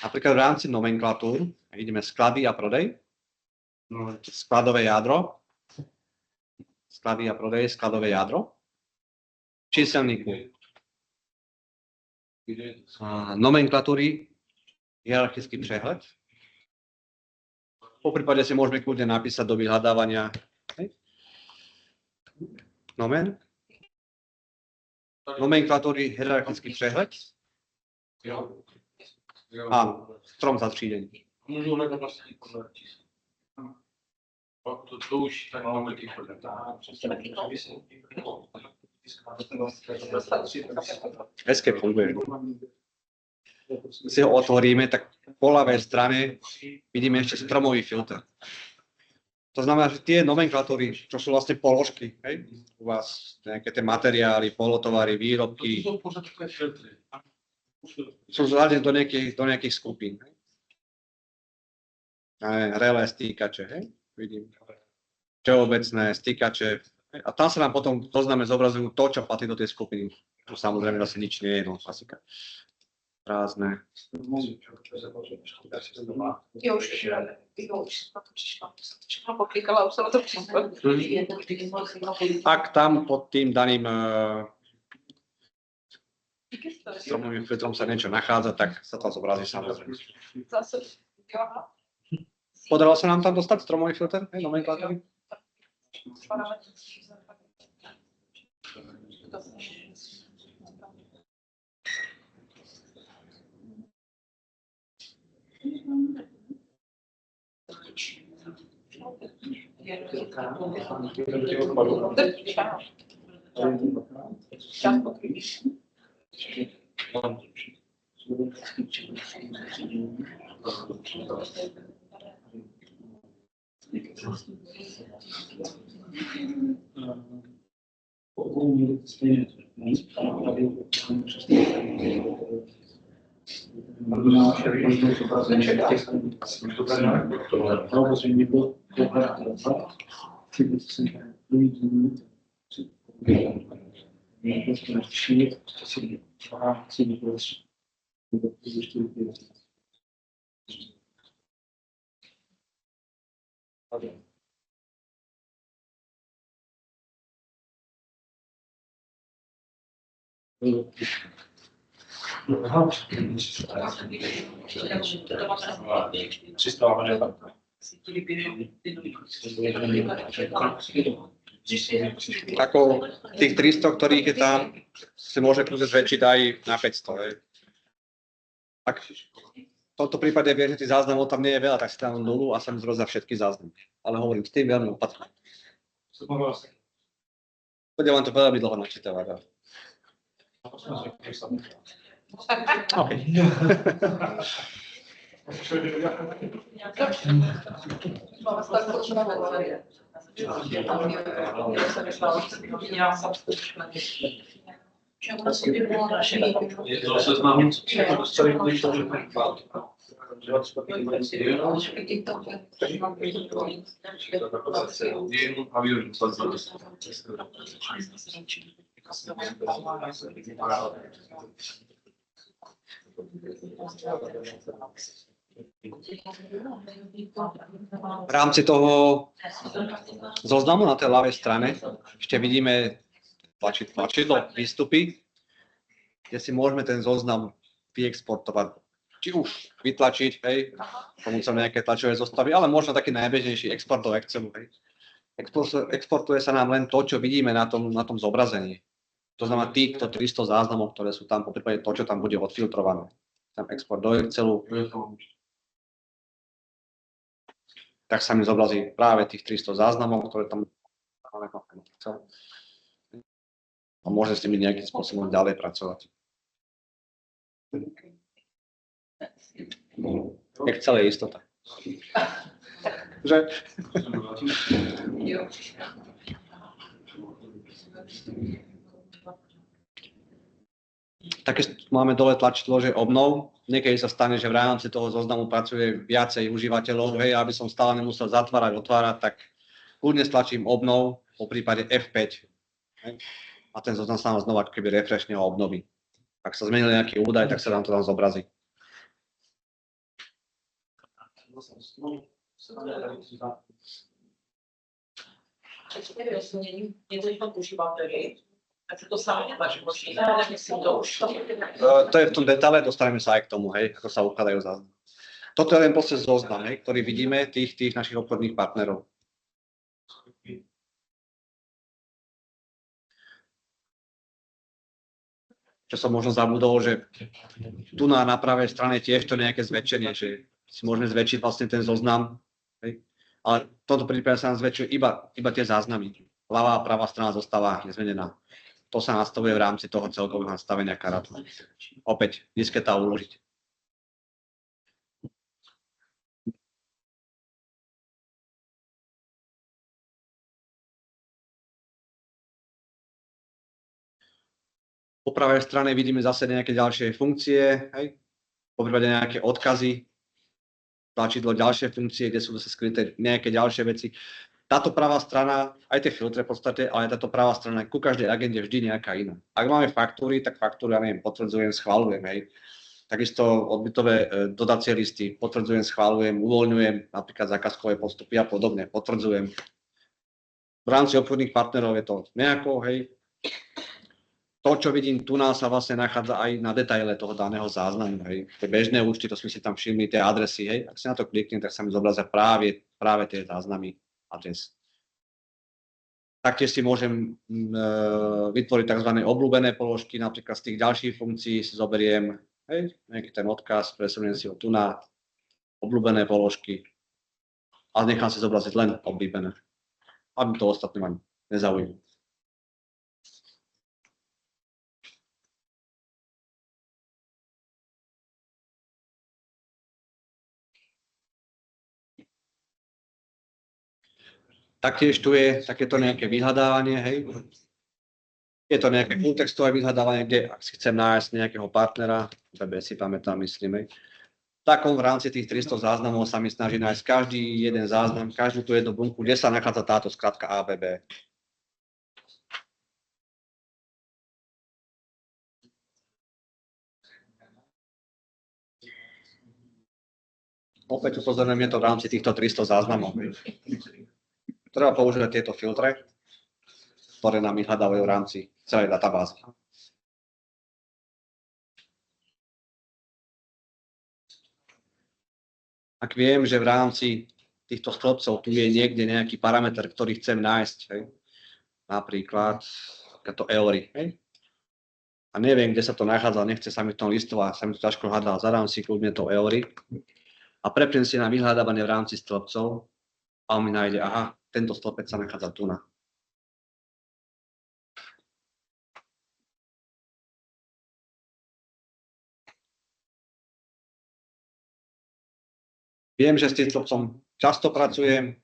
Napríklad v rámci nomenklatúr ideme sklady a prodej, skladové jadro, sklady a prodej, skladové jadro, číselníku, nomenklatúry, hierarchický prehľad. Po prípade si môžeme kľudne napísať do vyhľadávania nomen, nomenklatúry, hierarchický prehľad a strom zatřídení. můžu hledat vlastně konvertí. To už tak máme těch Escape funguje. Si ho otvoríme, tak po ľavej strane vidíme ešte stromový filter. To znamená, že tie nomenklatúry, čo sú vlastne položky, hej? U vás nejaké tie materiály, polotovary, výrobky, To sú pořád také filtry. sú zhľadené do nejakých skupín. Relé, stýkače, hej? Vidím. Všeobecné, stýkače. A tam sa nám potom zozname zobrazujú to, čo patrí do tej skupiny. Tu samozrejme zase nič nie je, no klasika. Prázdne. Jo, už všechno poklikala, už jsem to přišla. Ak tam pod tým daným stromovým filtrom sa niečo nachádza, tak sa tam zobrazí samozrejme. Zase, jo. Podarilo sa nám tam dostať stromový filter? Hej, nomenklatúry? Ako tých 300, ktorých je tam, si môže kľudne zväčšiť aj na 500. Hej. Ak v tomto prípade vie, že tých záznamov tam nie je veľa, tak si tam nulu a sa mi zrozia všetky záznamy. Ale hovorím, s tým veľmi opatrne. Bude vám to veľmi dlho načítavať. Ale... Okay. Je to seznam. V rámci toho zoznamu na tej ľavej strane ešte vidíme tlačidlo výstupy, kde si môžeme ten zoznam vyexportovať. Či už vytlačiť, hej, pomocou nejaké tlačové zostavy, ale možno taký najbežnejší export do Excelu. Hej. Exportuje sa nám len to, čo vidíme na tom zobrazení. To znamená týchto 300 záznamov, ktoré sú tam, po prípade to, čo tam bude odfiltrované. Tam export do Excelu. Tak sa mi zobrazí práve tých 300 záznamov, ktoré tam máme. A môže s nimi nejakým spôsobom ďalej pracovať. Excel je istota. Že? Také máme dole tlačidlo, že obnov. Niekedy sa stane, že v rámci toho zoznamu pracuje viacej užívateľov. Hej, aby som stále nemusel zatvárať, otvárať, tak kľudne stlačím obnov, po prípade F5. Hej. A ten zoznam sa nám znova keby refreshne a obnoví. Ak sa zmenil nejaký údaj, tak sa nám to tam zobrazí. To je v tom detaile, dostaneme sa aj k tomu, hej, ako sa ukladajú záznamy. Toto je len proste zoznam, hej, ktorý vidíme tých našich obchodných partnerov. Čo som možno zabudol, že tu na pravej strane tiež to nejaké zväčšenie, že si môžeme zväčšiť vlastne ten zoznam, hej. Ale v tomto prípade sa nám zväčšujú iba tie záznamy. Ľavá a pravá strana zostáva nezmenená. To sa nastavuje v rámci toho celkového nastavenia karátu. Opäť disketa uložiť. Po pravej strane vidíme zase nejaké ďalšie funkcie, hej? Po prípade nejaké odkazy, tlačidlo ďalšie funkcie, kde sú zase skryté nejaké ďalšie veci. Táto pravá strana, aj tie filtre v podstate, ale táto pravá strana ku každej agende vždy nejaká iná. Ak máme faktúry, tak faktúry, ja neviem, potvrdzujem, schvaľujem, hej. Takisto odbytové dodacie listy, potvrdzujem, schvaľujem, uvoľňujem, napríklad zákazkové postupy a podobne, potvrdzujem. V rámci obchodných partnerov je to nejako, hej. To, čo vidím tu nás sa vlastne nachádza aj na detaile toho daného záznamu, hej. Tie bežné účty, to sme si tam všimli, tie adresy, hej. Ak si na to kliknem, tak sa mi zobrazia práve tie záznamy adres. Taktiež si môžem vytvoriť tzv. Obľúbené položky, napríklad z tých ďalších funkcií si zoberiem, hej, nejaký ten odkaz, presuniem si ho tu na obľúbené položky a nechám si zobraziť len obľúbené, aby to ostatné ma nezaujímalo. Taktiež tu je takéto nejaké vyhľadávanie, hej. Je to nejaké kontextové vyhľadávanie, kde ak si chcem nájsť nejakého partnera, si pamätám, myslím, hej. Takom v rámci tých 300 záznamov sa mi snaží nájsť každý jeden záznam, každú tú jednu bunku, kde sa nachádza táto skratka ABB. Opäť upozorňujem, je to v rámci týchto 300 záznamov. Treba používať tieto filtre, ktoré nám vyhľadávajú v rámci celej databázy. Ak viem, že v rámci týchto stĺpcov tu je niekde nejaký parameter, ktorý chcem nájsť, hej, napríklad to EORI, hej, a neviem, kde sa to nachádza, nechce sa mi to listovať, sa mi to ťažko hľadá, zadám si kľudne to EORI a prepnem si na vyhľadávanie v rámci stĺpcov a on mi nájde, aha, tento stĺpec sa nachádza tu na. Viem, že s tým stĺpcom často pracujem,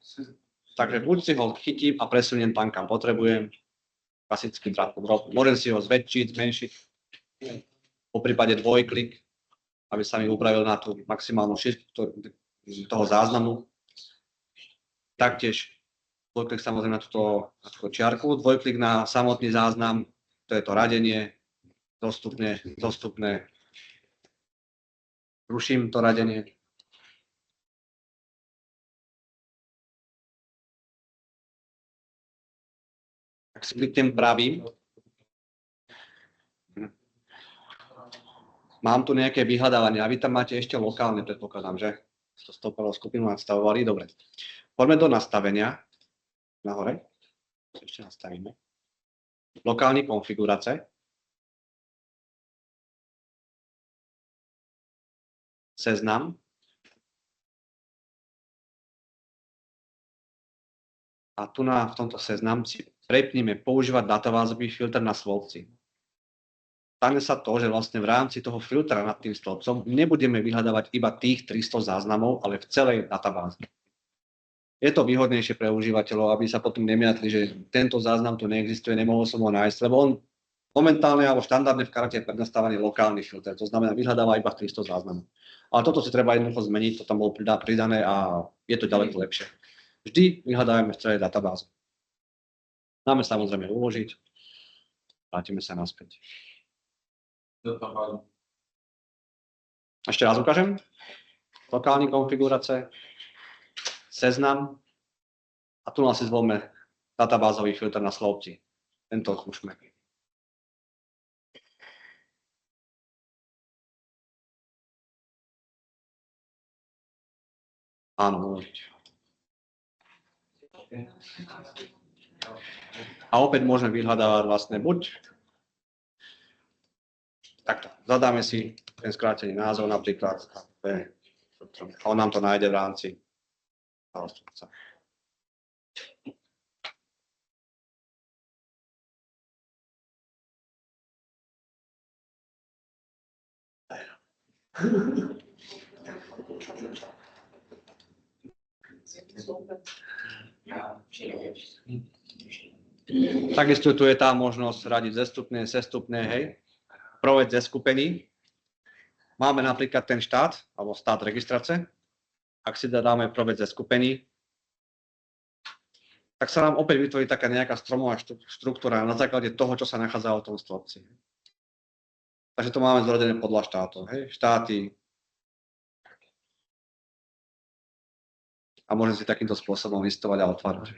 takže buď si ho chytím a presuniem tam, kam potrebujem, klasický drag and drop. Môžem si ho zväčšiť, zmenšiť, po prípade dvojklik, aby sa mi upravil na tú maximálnu šírku toho záznamu. Taktiež dvojklik samozrejme na túto čiarku, dvojklik na samotný záznam, to je to radenie, dostupné. Ruším to radenie. Ak si kliknem pravým, mám tu nejaké vyhľadávanie a vy tam máte ešte lokálne, predpokladám, že? To s tou prvou skupinou nastavovali, dobre. Poďme do nastavenia, nahore, ešte nastavíme. Lokálny konfigurace. Seznam. A tu v tomto seznam si prepníme používať databázový filter na stĺpci. Stane sa to, že vlastne v rámci toho filtra nad tým stĺpcom nebudeme vyhľadávať iba tých 300 záznamov, ale v celej databáze. Je to výhodnejšie pre užívateľov, aby sa potom nemiatli, že tento záznam tu neexistuje, nemohol som ho nájsť, lebo on momentálne alebo štandardne v karte je prednastavený lokálny filter, to znamená vyhľadáva iba 300 záznamov. Ale toto si treba jednoducho zmeniť, to tam bolo pridané a je to ďaleko lepšie. Vždy vyhľadávame v celej databáze. Dáme samozrejme uložiť. Vrátime sa naspäť. Ešte raz ukážem. Lokálny konfigurace, seznam a tu si zvolíme databázový filter na stĺpci. Tento skúšme. Áno, uložiť. A opäť môžeme vyhľadávať vlastne buď takto, zadáme si ten skrátený názov napríklad a on nám to nájde v rámci stĺpca. Takisto tu je tá možnosť radiť zestupné, sestupné, hej. Proveď ze skupení. Máme napríklad ten štát, alebo štát registrace. Ak si dáme proveď ze skupení, tak sa nám opäť vytvorí taká nejaká stromová štruktúra na základe toho, čo sa nachádza v tom stĺpci. Takže to máme zrodené podľa štátov, hej. Štáty. A môžem si takýmto spôsobom listovať a otvárať.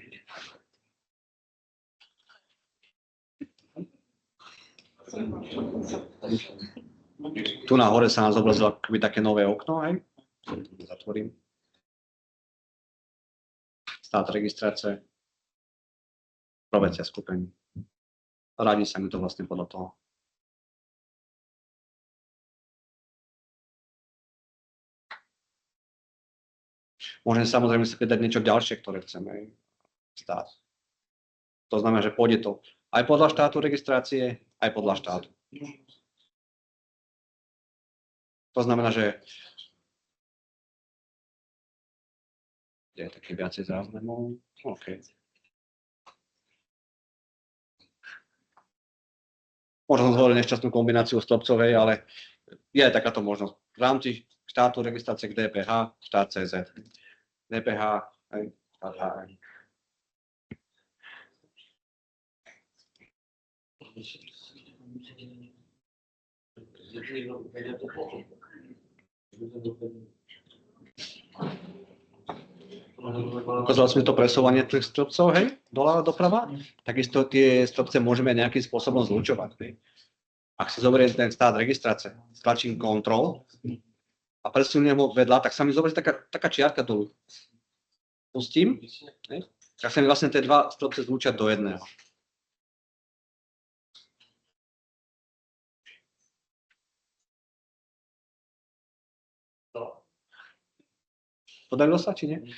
Tu na hore sa nám zobrazilo akoby také nové okno, aj. Zatvorím. Štát registrace. Provecia skupení. Radí sa mi to vlastne podľa toho. Môžem samozrejme si pridať niečo ďalšie, ktoré chceme stáť. To znamená, že pôjde to aj podľa štátu registrácie, aj podľa štátu. To znamená, že je také viacej záznamov. OK. Možno som zvolil nešťastnú kombináciu stĺpcovej, ale je aj takáto možnosť. V rámci štátu registrácie k DPH, štát CZ. DPH, aj štát HN. Ukazoval som to presúvanie tých stĺpcov, hej, doľava, doprava. Takisto tie stĺpce môžeme nejakým spôsobom zlučovať. Hej. Ak si zoberiem ten stát registrácie, stlačím Ctrl a presuniem ho vedľa, tak sa mi zoberie taká čiarka dolu. Pustím, hej, tak sa mi vlastne tie dva stĺpce zlúčia do jedného. Podarilo sa, či nie?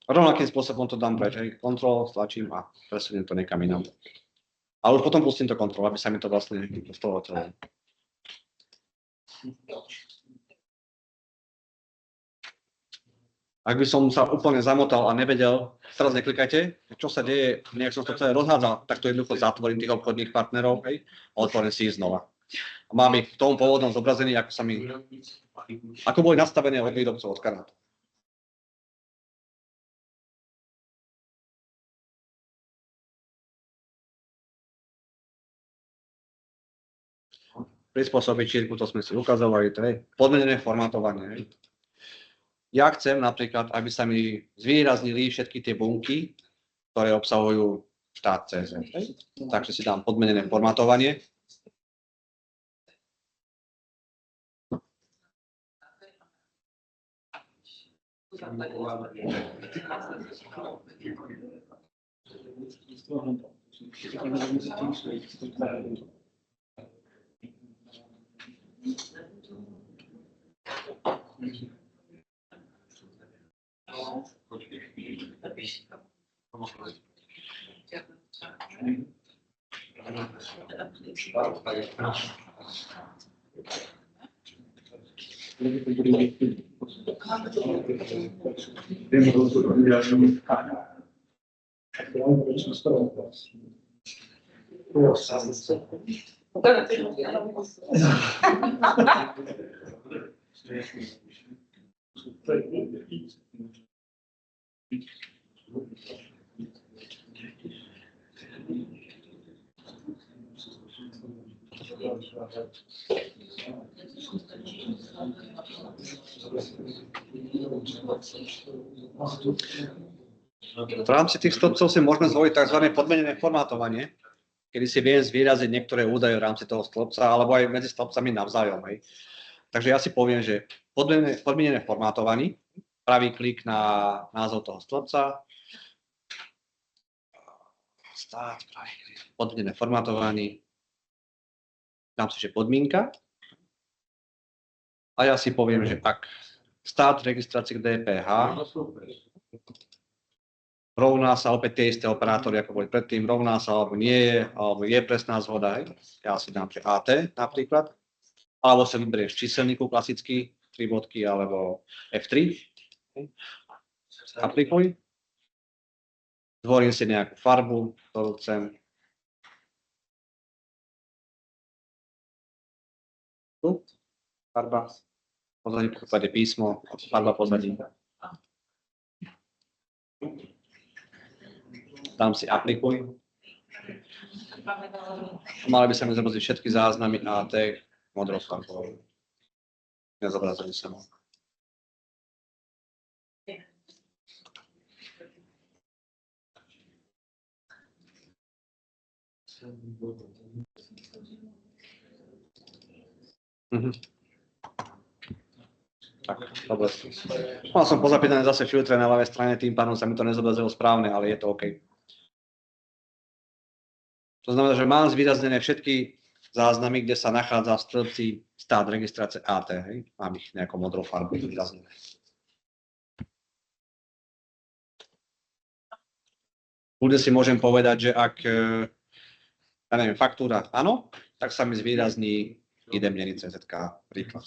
Rovnakým spôsobom to dám preč, hej, Ctrl, stlačím a presuniem to niekam inám. Ale už potom pustím to Ctrl, aby sa mi to vlastne dostalo celé. Ak by som sa úplne zamotal a nevedel, teraz neklikajte, čo sa deje, nejak som to celé rozhádzal, tak to jednoducho zatvorím tých obchodných partnerov, hej, a otvorím si ich znova. A mám ich v tom pôvodnom zobrazení, ako boli nastavené od výrobcov od karátu. Prispôsobiť šírku, to sme si ukazovali, to je podmenené formátovanie. Ja chcem napríklad, aby sa mi zvýraznili všetky tie bunky, ktoré obsahujú štát CZ. Takže si dám podmenené formátovanie. V rámci tých stĺpcov si môžeme zvoliť tzv. Podmenené formátovanie, kedy si viem zvýraziť niektoré údaje v rámci toho stĺpca, alebo aj medzi stĺpcami navzájom. Hej. Takže ja si poviem, že podmienené formátovanie, pravý klik na názov toho stĺpca, podmienené formátovanie, dám si, že podmienka, a ja si poviem, že ak štát registrácie DPH rovná sa opäť tie isté operátory, ako boli predtým, rovná sa, alebo nie je, alebo je presná zhoda, hej. Ja si dám, že AT napríklad, alebo sa vyberiem z číselníku klasicky, 3 bodky, alebo F3. Aplikuj. Zvolím si nejakú farbu, ktorú chcem. Tu, farba, pozadí, v prípade písmo, farba pozadí. Dám si aplikuj. Mali by sa mi zobraziť všetky záznamy AT modrou farbou. Nezobrazili sa mu. Tak, dobre. Mal som pozapítané zase filtre na ľavej strane, tým pádom sa mi to nezobrazilo správne, ale je to OK. To znamená, že mám zvýraznené všetky záznamy, kde sa nachádza v stĺpci štát registrácie AT. Hej? Mám ich nejakou modrou farbou zvýraznené. Ľudia si môžem povedať, že ak, ja neviem, faktúra áno, tak sa mi zvýrazní idem meniť CZK, príklad.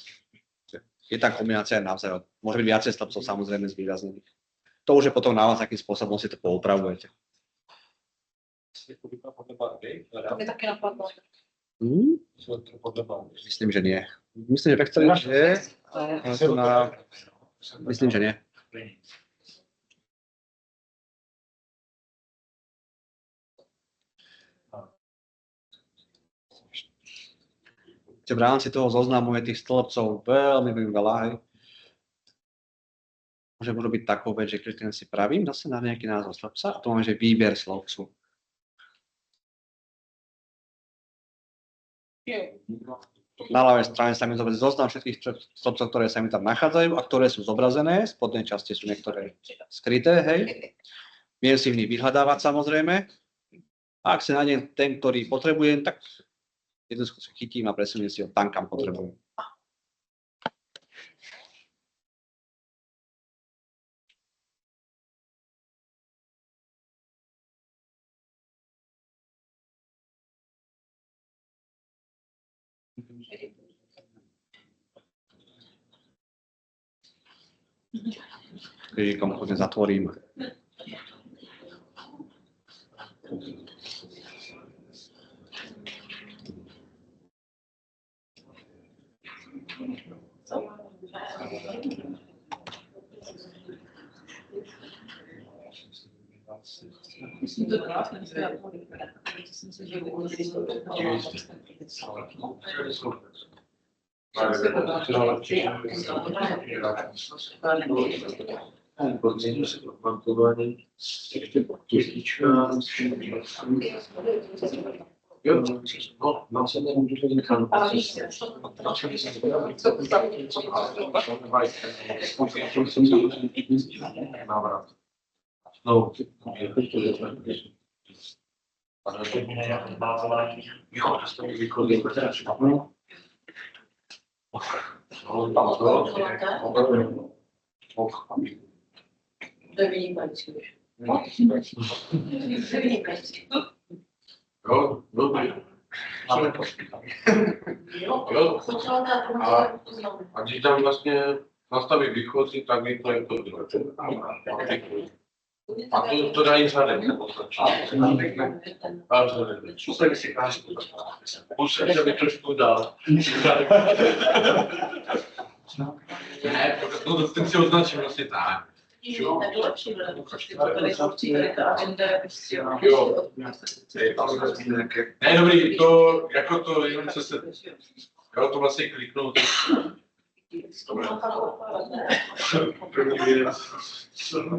Je tá kombinácia navzájom. Môže byť viacej stĺpcov samozrejme zvýraznených. To už je potom na vás, akým spôsobom si to poupravujete. To mi taky napadlo. Myslím, že nie. Myslím, že Vector je, myslím, že nie. V rámci toho zoznamu je tých stĺpcov veľmi veľa, hej. Môžem urobiť takú vec, že kliknem si pravým, zase na nejaký názov slovca a tu máme, že výber slovcu. Na ľavej strane sa mi zoberie zoznam všetkých slovcov, ktoré sa mi tam nachádzajú a ktoré sú zobrazené. V spodnej časti sú niektoré skryté, hej. Viem si v nich vyhľadávať samozrejme. A ak si nájdem ten, ktorý potrebujem, tak jednoducho sa chytím a presuniem si ho tam, kam potrebujem. Krížikom chodne zatvorím. A když tam vlastně nastaví výchozí, tak je to jako a to dají řadek. Musím být trošku dál. Ne, to ten si označím vlastně tak. Jo. Ne, dobrý, to jako to jenom co se... Jo, to vlastně kliknu. První věc. Jo,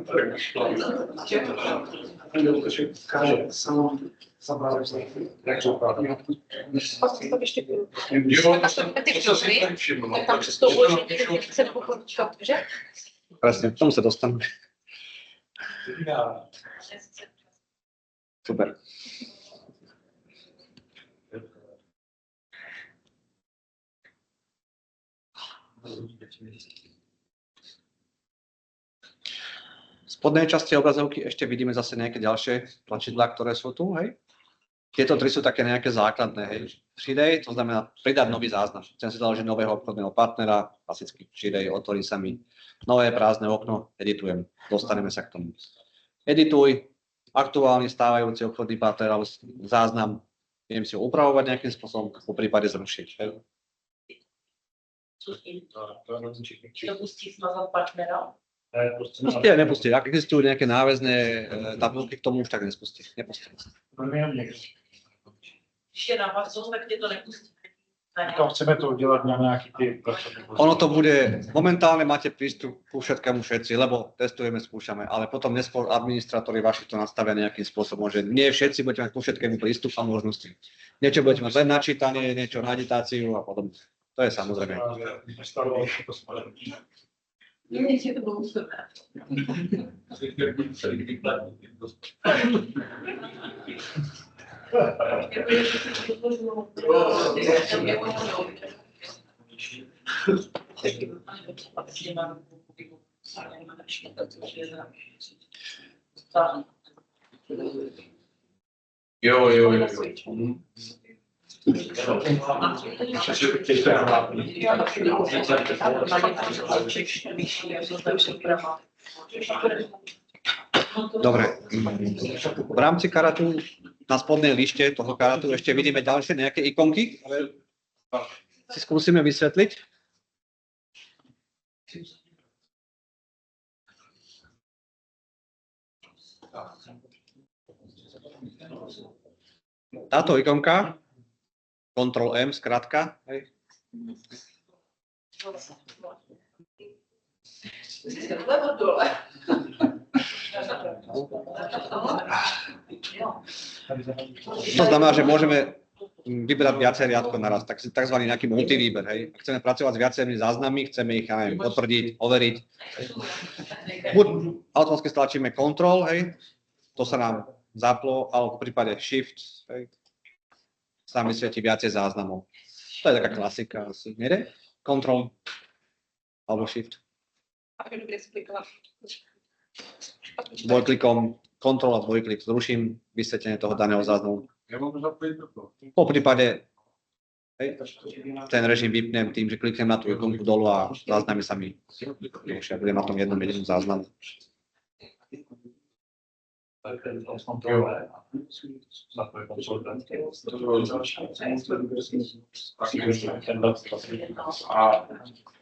to jsem si tak všiml. Tak tam přestoupuješ někdy se nebo počkat, že? Presne, k tomu sa dostaneme. Super. V spodnej časti obrazovky ešte vidíme zase nejaké ďalšie tlačidlá, ktoré sú tu, hej. Tieto tri sú také nejaké základné, hej. Přidej, to znamená pridať nový záznam. Chcem si založiť nového obchodného partnera, klasicky přidej, otvorí sa mi nové prázdne okno, editujem. Dostaneme sa k tomu. Edituj, aktuálny stávajúci obchodný partner alebo záznam, viem si ho upravovať nejakým spôsobom, po prípade zrušiť. Hej. To pustí smazat partnera. Pustí a nepustí. Ak existujú nejaké náväzné tabulky k tomu, už tak nespustí. Nepustí. Když je navazou, tak tě to nepustí. To chceme to udělat na nějaký ty... Ono to bude, momentálne máte prístup ku všetkému všetci, lebo testujeme, skúšame, ale potom neskôr administratóri vaši to nastavia nejakým spôsobom, že nie všetci budete mať ku všetkému prístup a možnosti. Niečo budete mať len načítanie, niečo na agitáciu a podobne. To je samozrejme. Nic je to bylo úsobné. Jo. Dobre. V rámci karatu na spodnej lište toho karatu ešte vidíme ďalšie nejaké ikonky, ale si skúsime vysvetliť. Táto ikonka, Ctrl M, skratka, hej. Jsi vlevo dole. To znamená, že môžeme vybrať viacej riadkov naraz, tzv. Nejaký multivýber. Hej. Ak chceme pracovať s viacerými záznamy, chceme ich potvrdiť, overiť. Buď automaticky stlačíme Ctrl, hej, to sa nám zaplo, alebo v prípade Shift, hej, sa mi svieti viacej záznamov. To je taká klasika asi, nie? Ctrl alebo Shift. Dvojklikom, Ctrl a dvojklik zruším vysvetlenie toho daného záznamu. Po prípade ten režim vypnem tým, že kliknem na tú ikonku dolu a záznamy sa mi riešia. Budem na tom jednom jedinom záznamu.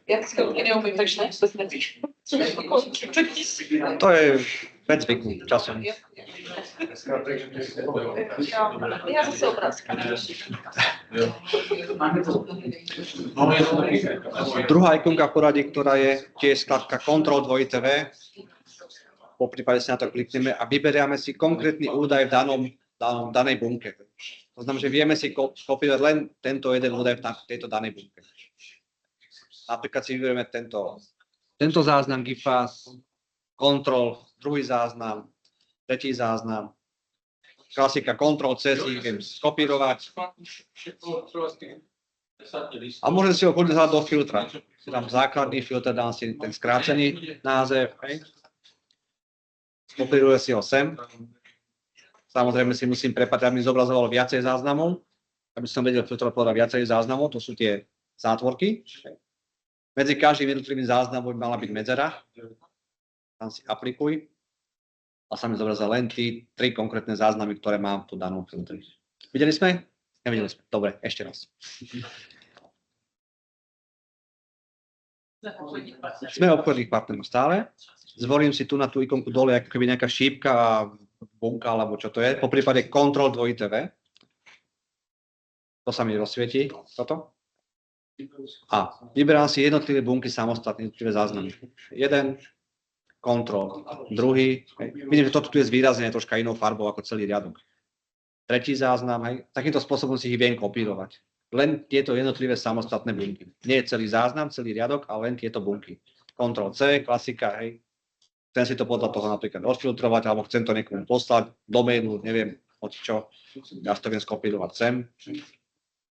Já to skoro neumím, takže vůbec nevíš. To je vec zvyku časom. Já zase obrázky. Druhá ikonka v poradí, ktorá je tiež skladka Ctrl dvojité V. Po prípade si na to klikneme a vyberieme si konkrétny údaj v danej bunke. To znamená, že vieme si kopírovať len tento jeden údaj v tejto danej bunke. Napríklad si vyberieme tento záznam GIFAS, Ctrl, druhý záznam, tretí záznam. Klasika Ctrl-C si viem skopírovať. A môžem si ho kľudne zadať do filtra. Si dám základný filtr, dám si ten skrácený název. Skopíruje si ho sem. Samozrejme si musím prepatriť, aby mi zobrazoval viacej záznamov. Aby som vedel filtrovať podľa viacej záznamov, to sú tie zátvorky. Medzi každým jednotlivým záznamom by mala byť medzera. Tam si aplikuj. A sa mi zobrazia len tí 3 konkrétne záznamy, ktoré mám v tú danú filtri. Videli sme? Nevideli sme. Dobre, ešte raz. Sme obchodných partnerov stále. Zvolím si tu na tú ikonku dole, ako keby nejaká šípka, bunka, alebo čo to je. Po prípade Ctrl dvojité V. To sa mi rozsvietí, toto. A vyberám si jednotlivé bunky samostatné, jednotlivé záznamy. Jeden, Ctrl, druhý. Vidím, že toto tu je zvýraznené troška inou farbou ako celý riadok. Tretí záznam, hej. Takýmto spôsobom si ich viem kopírovať. Len tieto jednotlivé samostatné bunky. Nie je celý záznam, celý riadok, ale len tieto bunky. Ctrl-C, klasika, hej. Chcem si to podľa toho napríklad odfiltrovať, alebo chcem to niekomu poslať do mailu, neviem, od čo. Ja si to viem skopírovať sem.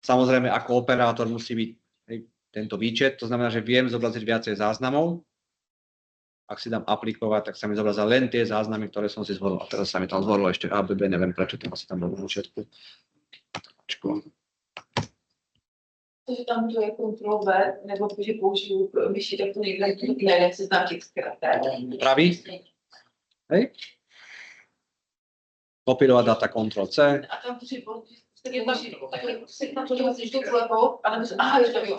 Samozrejme, ako operátor musí byť tento výčet, to znamená, že viem zobraziť viacej záznamov. Ak si dám aplikovať, tak sa mi zobrazia len tie záznamy, ktoré som si zvolil. A teraz sa mi tam zvolilo ešte ABB, neviem prečo, tam asi tam bol v začiatku. Takže tam to je Ctrl-V, nebo že použiju myši, tak to nejde seznam těch zkratek. Pravý? Hej? Kopírovať data Ctrl-C. A tam je tam takhle signature vlastně tu vlevo, ale aha, je to jo.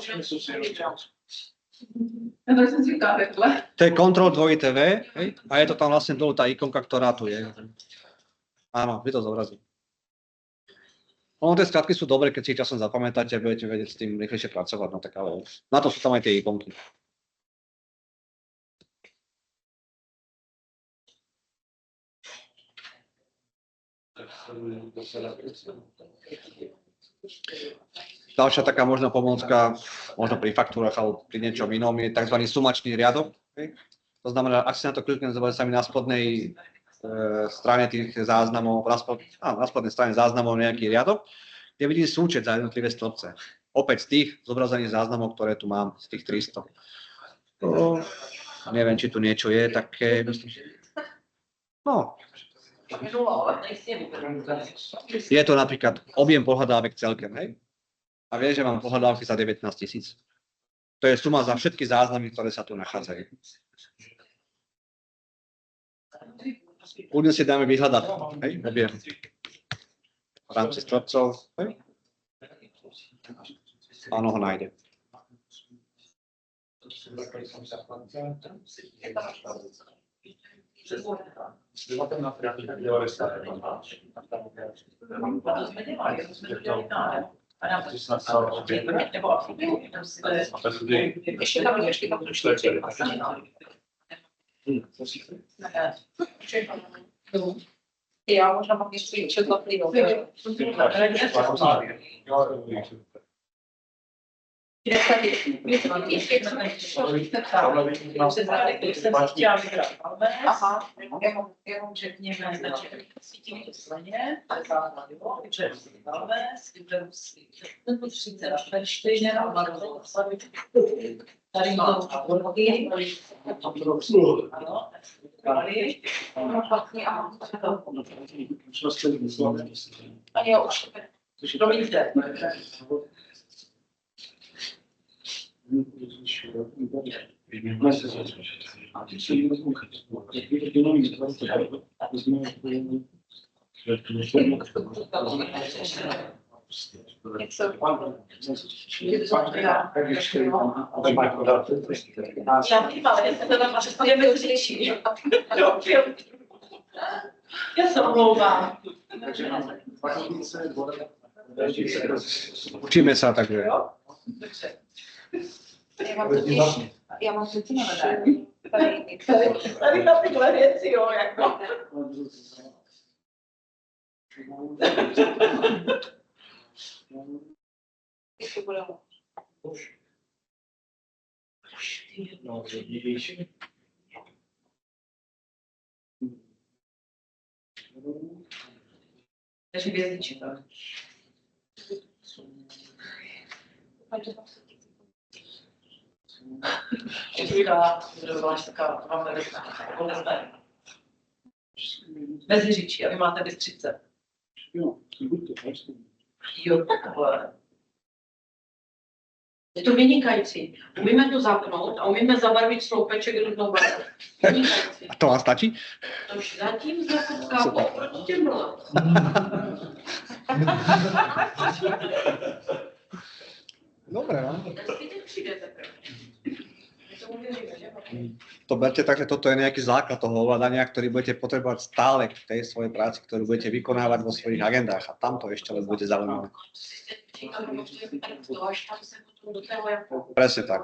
Ja to som zvykala takhle. To je Ctrl dvojité V, hej? A je to tam vlastne dolu tá ikonka, ktorá tu je. Áno, vy to zobrazí. Ono, tie skratky sú dobré, keď si ich časom zapamätáte, budete vedieť s tým rýchlejšie pracovať, no tak ale na to sú tam aj tie ikonky. Ďalšia taká možná pomôcka, možno pri faktúrach alebo pri niečom inom, je tzv. Sumačný riadok. Okay? To znamená, ak si na to kliknem, zobrazí sa mi na spodnej strane tých záznamov, na spodnej strane záznamov nejaký riadok, kde vidím súčet za jednotlivé stĺpce. Opäť z tých zobrazených záznamov, ktoré tu mám, z tých 300. Neviem, či tu niečo je také, myslím, no. Je to napríklad objem pohľadávek celkem, hej? A viem, že mám pohľadávky za 19 000. To je suma za všetky záznamy, ktoré sa tu nachádzajú. Kľudne si dáme vyhľadať, hej, objem v rámci stĺpcov, hej? Áno, ho nájde. Ještě tam 4. Ne. Já možná mám něco četla plývo. Aha, jenom řekněme, znači svítí to zeleně, že dáme, svítíme svítí na Fenštejně, a barvou tady mám podlohy, ano, Ani já už promiňte, já vím, ale já se teda přesně vyřeší. Já se omlouvám. Učíme sa, takže. já mám totiž Tady na tyhle věci, jo, jako. ještě budeme. Takže věznička. Říká, že byla taková, máme Meziříčí a vy máte Bystřice. Jo, takhle. Je to vynikající. Umíme to zapnout a umíme zabarvit sloupeček různou barvu. Vynikající. A to vám stačí? To už zatím zakutká oproti těm blám. Dobre, no. Ten zbytek přijde teprve. My tomu věříme, že? To berte tak, že toto je nejaký základ toho ovládania, ktorý budete potrebovať stále v tej svojej práci, ktorú budete vykonávať vo svojich agendách a tam to ešte len bude zaujímavé. Presne tak.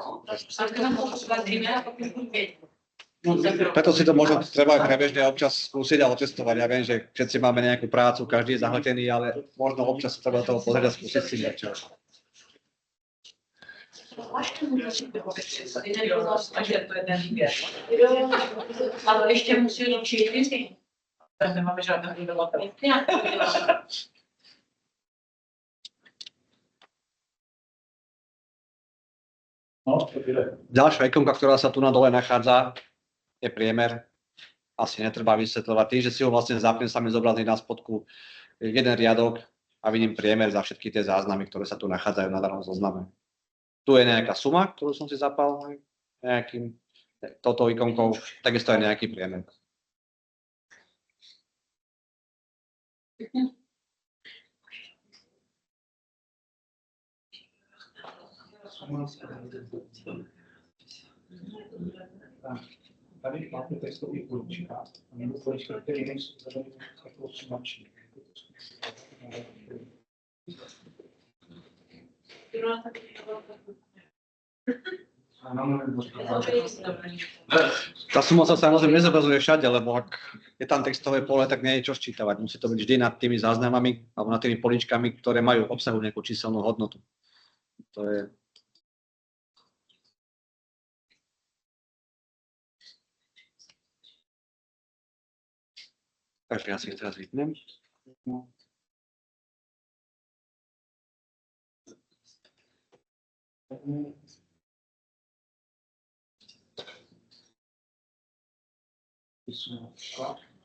Preto si to možno treba aj prebežne občas skúsiť a otestovať. Ja viem, že všetci máme nejakú prácu, každý je zahltený, ale možno občas treba toho pozrieť a skúsiť si niečo. Takže to je ten výběr. Ale ještě musí do 4. Tam nemáme žádného dodavatele. Ďalšia ikonka, ktorá sa tu na dole nachádza, je priemer. Asi netreba vysvetľovať. Tým, že si ho vlastne zapnem, sa mi zobrazí na spodku jeden riadok a vidím priemer za všetky tie záznamy, ktoré sa tu nachádzajú na danom zozname. Tu je nejaká suma, ktorú som si zapal nejakým touto ikonkou, takisto je nejaký priemer. Tady máte textový polička, nebo polička, které nejsou zadany takovou sumační. Tá suma sa samozrejme nezobrazuje všade, lebo ak je tam textové pole, tak nie je čo sčítavať. Musí to byť vždy nad tými záznamami alebo nad tými poličkami, ktoré majú obsahu nejakú číselnú hodnotu. To je... Takže ja si ich teraz vypnem.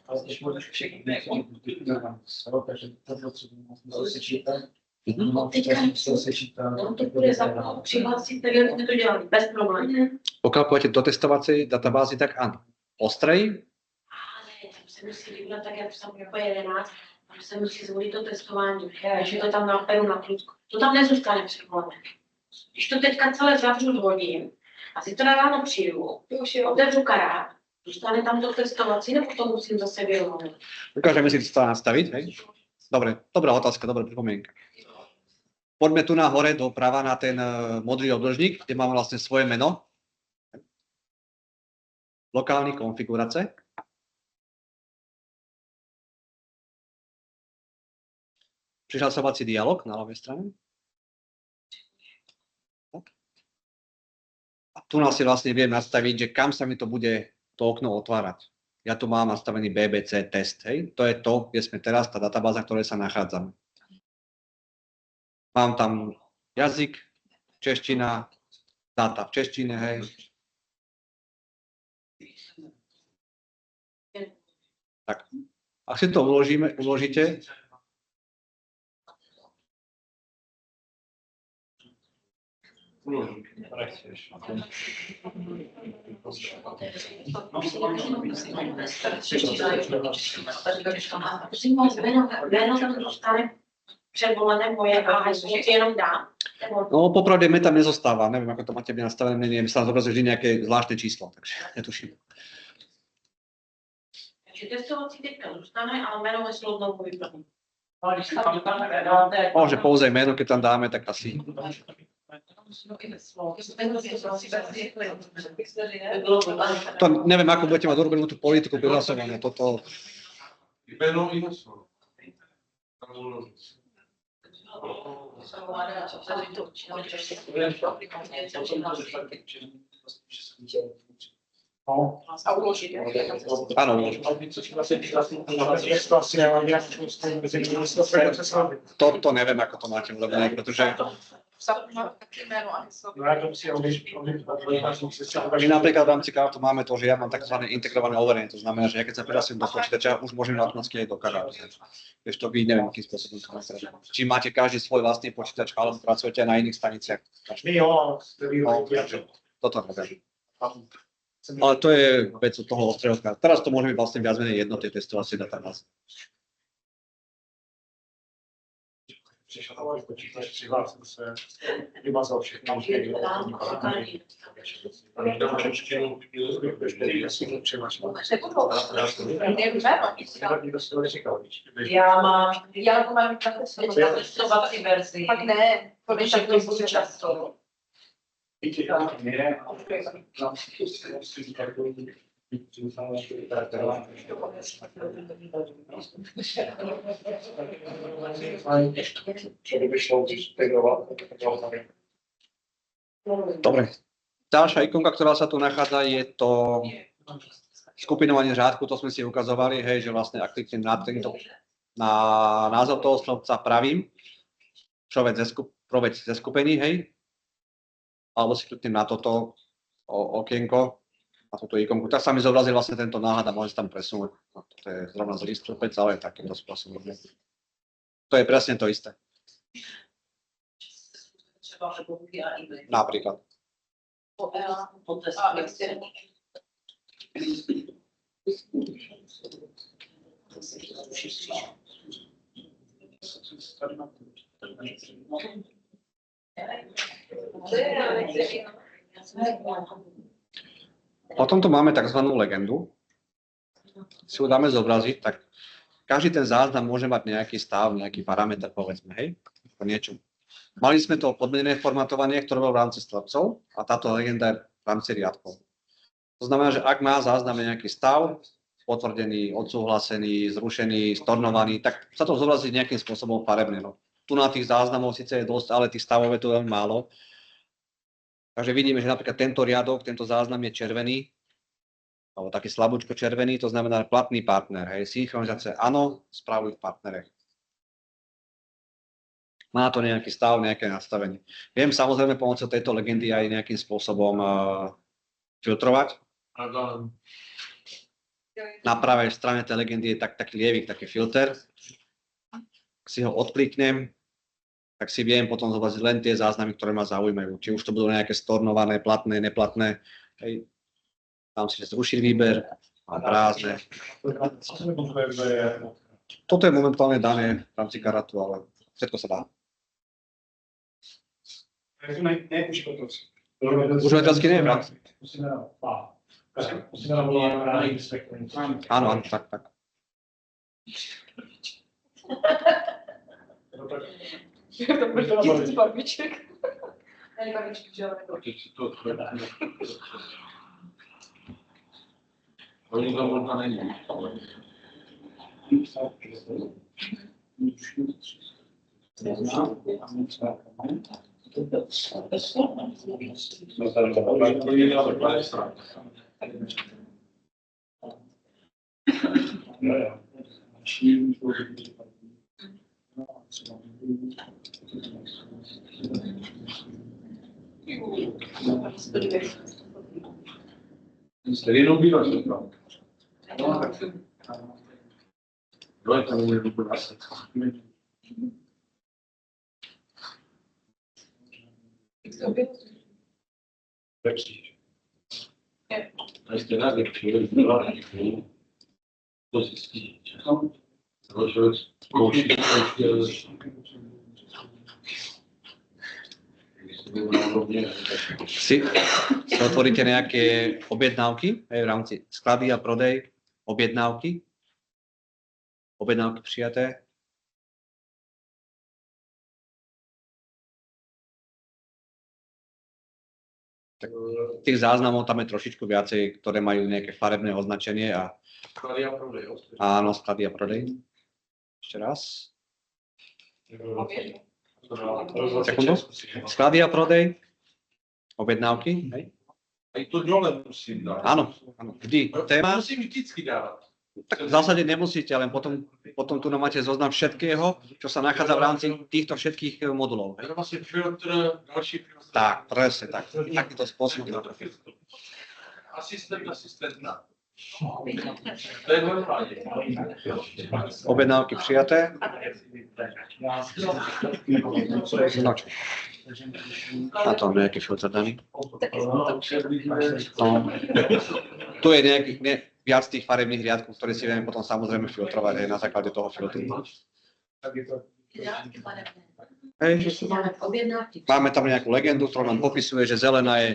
Ale když můžeš všechny, takže to potřebujeme sečítat. On to bude zapnout, přihlásit, tak jak jsme to dělali, bez problémů. Pokiaľ pôjdete do testovacej databázy, tak áno. Ostrej, Ale tam se musí vybrat tak, jak tam jako 11, tam se musí zvolit to testování, takže to tam naperu na kludku. To tam nezůstane překlone. Když to teďka celé zavřu, hodím a zítra ráno přijdu, otevřu karát, zůstane tam to testovací, nebo to musím zase vyrovnat? dokážeme si to nastaviť, hej? Dobre, dobrá otázka, dobrá pripomienka. Poďme tu nahore doprava na ten modrý obdĺžnik, kde máme vlastne svoje meno. lokálny konfigurace. Prihlasovací dialog na ľavej strane. Tak. A tu nás si vlastne viem nastaviť, že kam sa mi to bude to okno otvárať. Ja tu mám nastavený BBC test, hej. To je to, kde sme teraz, tá databáza, v ktorej sa nachádzame. Mám tam jazyk, čeština, dáta v češtine, hej. Tak. Ak si to uložíte, Jméno tam dostane předvolené moje a heslo ti jenom dá. no popravde mi tam nezostáva, neviem, ako to máte nastavené, mne sa zobrazuje vždy nejaké zvláštne číslo, takže netuším. Takže testovací teďka zůstane, ale jméno heslo znovu vyplní. Môže pouze jméno, keď tam dáme, tak asi. To neviem, ako budete mať urobenú tú politiku prihlasovania, toto. Jméno i heslo. Tam uložit. A uložit. Áno, uložím. To neviem, ako to máte urobené, pretože Taky jméno a heslo. my napríklad v rámci kartu máme to, že ja mám tzv. Integrované overenie, to znamená, že ja keď sa prihlasujem do počítača, už môžem automaticky aj do karátu. Vieš to vy, neviem, akým spôsobom to máte. Či máte každý svoj vlastný počítač, alebo pracujete na iných staniciach. Toto neviem. Ale to je vec od toho ostrehovka. Teraz to môže byť vlastne viac menej jedno, tie testovacie databázy. Přišel počítač, přihlásil se, vymazal všechno. Já to mám testovací verzi. Pak ne, protože tak to bude často. Dobre. Ďalšia ikonka, ktorá sa tu nachádza, je to skupinovanie řádku, to sme si ukazovali, hej, že vlastne ak kliknem na názov toho slovca pravým, proveď ze skupení, hej, alebo si kliknem na toto okienko, na túto ikonku, tak sa mi zobrazí vlastne tento náhľad a môžem tam presunúť. No, to je zrovna zlý stĺpec, ale takýmto spôsobom. To je presne to isté. Napríklad. Potom tu máme tzv. Legendu. Si ju dáme zobraziť, tak každý ten záznam môže mať nejaký stav, nejaký parameter, povedzme, hej, ako niečo. Mali sme to podmienené formatovanie, ktoré bolo v rámci stĺpcov a táto legenda je v rámci riadkov. To znamená, že ak má záznam nejaký stav, potvrdený, odsúhlasený, zrušený, stornovaný, tak sa to zobrazí nejakým spôsobom farebne. No. Tu na tých záznamov síce je dosť, ale tých stavov je tu veľmi málo. Takže vidíme, že napríklad tento riadok, tento záznam je červený, alebo taký slabúčko červený, to znamená platný partner. Hej, synchronizácia áno, správuj v partnerech. Má to nejaký stav, nejaké nastavenie. Viem samozrejme pomocou tejto legendy aj nejakým spôsobom filtrovať. Na pravej strane tej legendy je taký lievik, taký filter. Ak si ho odkliknem, tak si viem potom zobraziť len tie záznamy, ktoré ma zaujímajú. Či už to budú nejaké stornované, platné, neplatné. Hej. Tam si zrušiť výber a prázdne. Toto je momentálne dané v rámci karátu, ale všetko sa dá. Užívateľský nie je brat. Áno, áno, tak. To bude 1000 barbiček. Ne, barbičky, že Oni to možná není. Stejnou bývá světla. No, tak se. No, je to může být asi. A jste rádi, že to zjistí. To člověk zkouší, Si otvoríte nejaké objednávky v rámci sklady a prodej, objednávky prijaté. Tak tých záznamov tam je trošičku viacej, ktoré majú nejaké farebné označenie a sklady a prodej. áno, sklady a prodej. Ešte raz. Sekundu. Sklady a prodej, objednávky. Hej. A i to dole musím dát. Áno, áno, vždy. Téma, Musím vždycky dávat. tak v zásade nemusíte, len potom tu máte zoznam všetkého, čo sa nachádza v rámci týchto všetkých modulov. A to vlastně filtr, další filtr. Tak, presne tak. Takýto spôsob. Asistenta. To je normálně. Objednávky přijaté. No, a to nejaký filtr daný. No. Tu je nejaký, viac tých farebných riadkov, ktoré si vieme potom samozrejme filtrovať aj na základe toho filtru. Hej. Máme tam nejakú legendu, ktorá nám popisuje, že zelená je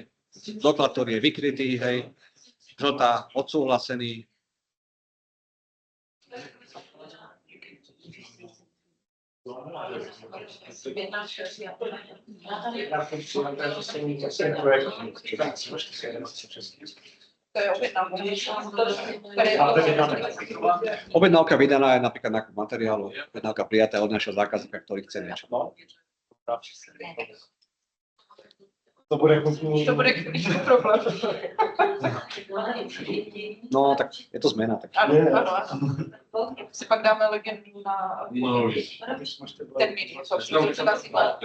doklad, ktorý je vykrytý, hej. Žltá, odsúhlasený. Objednávka vydaná je napríklad na materiálu, objednávka prijatá od našeho zákazníka, ktorý chce niečo. To bude problém. No, tak je to zmena. Tak. Ano. Si pak dáme legendu na No, termíny, co se nazývá.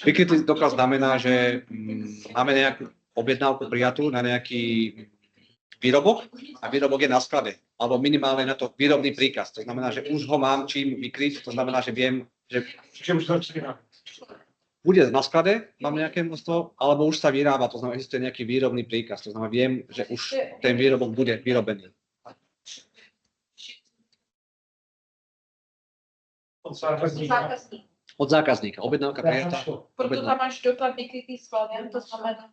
Vykrytý doklad znamená, že máme nejakú objednávku prijatú na nejaký výrobok a výrobok je na sklade, alebo minimálne na to výrobný príkaz. To znamená, že už ho mám čím vykryť, to znamená, že viem, že bude na sklade, mám nejaké množstvo, alebo už sa vyrába, to znamená, že existuje nejaký výrobný príkaz, to znamená, viem, že už ten výrobok bude vyrobený. Od zákazníka. Objednávka prijatá. Proto tam máš doklad vykrytý schválně, to znamená.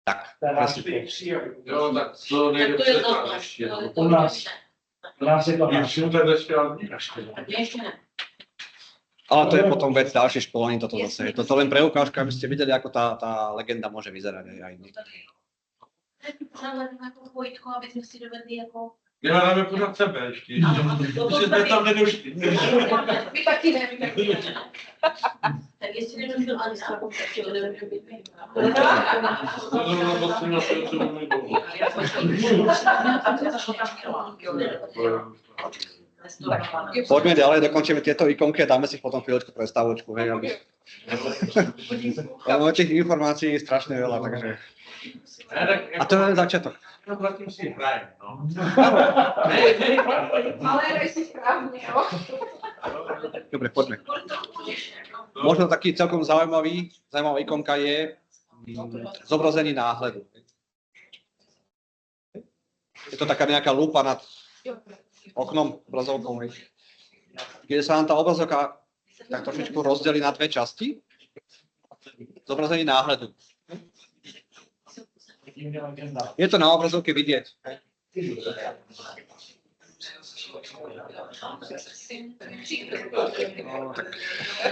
Tak. jo, tak to nejde Tak to je přestat to. ještě. U nás je to Je filtr ještě ale Ještě ne. Ale to je potom vec ďalšie školení toto zase. Toto len pre ukážku, aby ste videli, ako tá legenda môže vyzerať aj iný. Pořád jako pojitko, aby jsme si dovedli jako... my hledáme pořád sebe ještě. To Že jsme tam nedošli. My taky ne. Tak jestli nedošel ani nákup, tak tě odemůže být. To zrovna potřeba na to, co máme dlouho. Poďme ďalej, dokončíme tieto ikonky a dáme si potom chvíľočku prestávočku. Hej, aby... Lebo tých informácií je strašne veľa, takže... A to je len začiatok. No, zatím si hrajem, no. Ale hraj si správně, jo. Dobre, poďme. Možno taký celkom zaujímavá ikonka je zobrazenie náhledu. Je to taká nejaká lupa nad oknom, obrazovkou. Keď sa nám tá obrazovka tak trošičku rozdelí na dve časti, zobrazenie náhledu. Je to na obrazovke vidieť. No, tak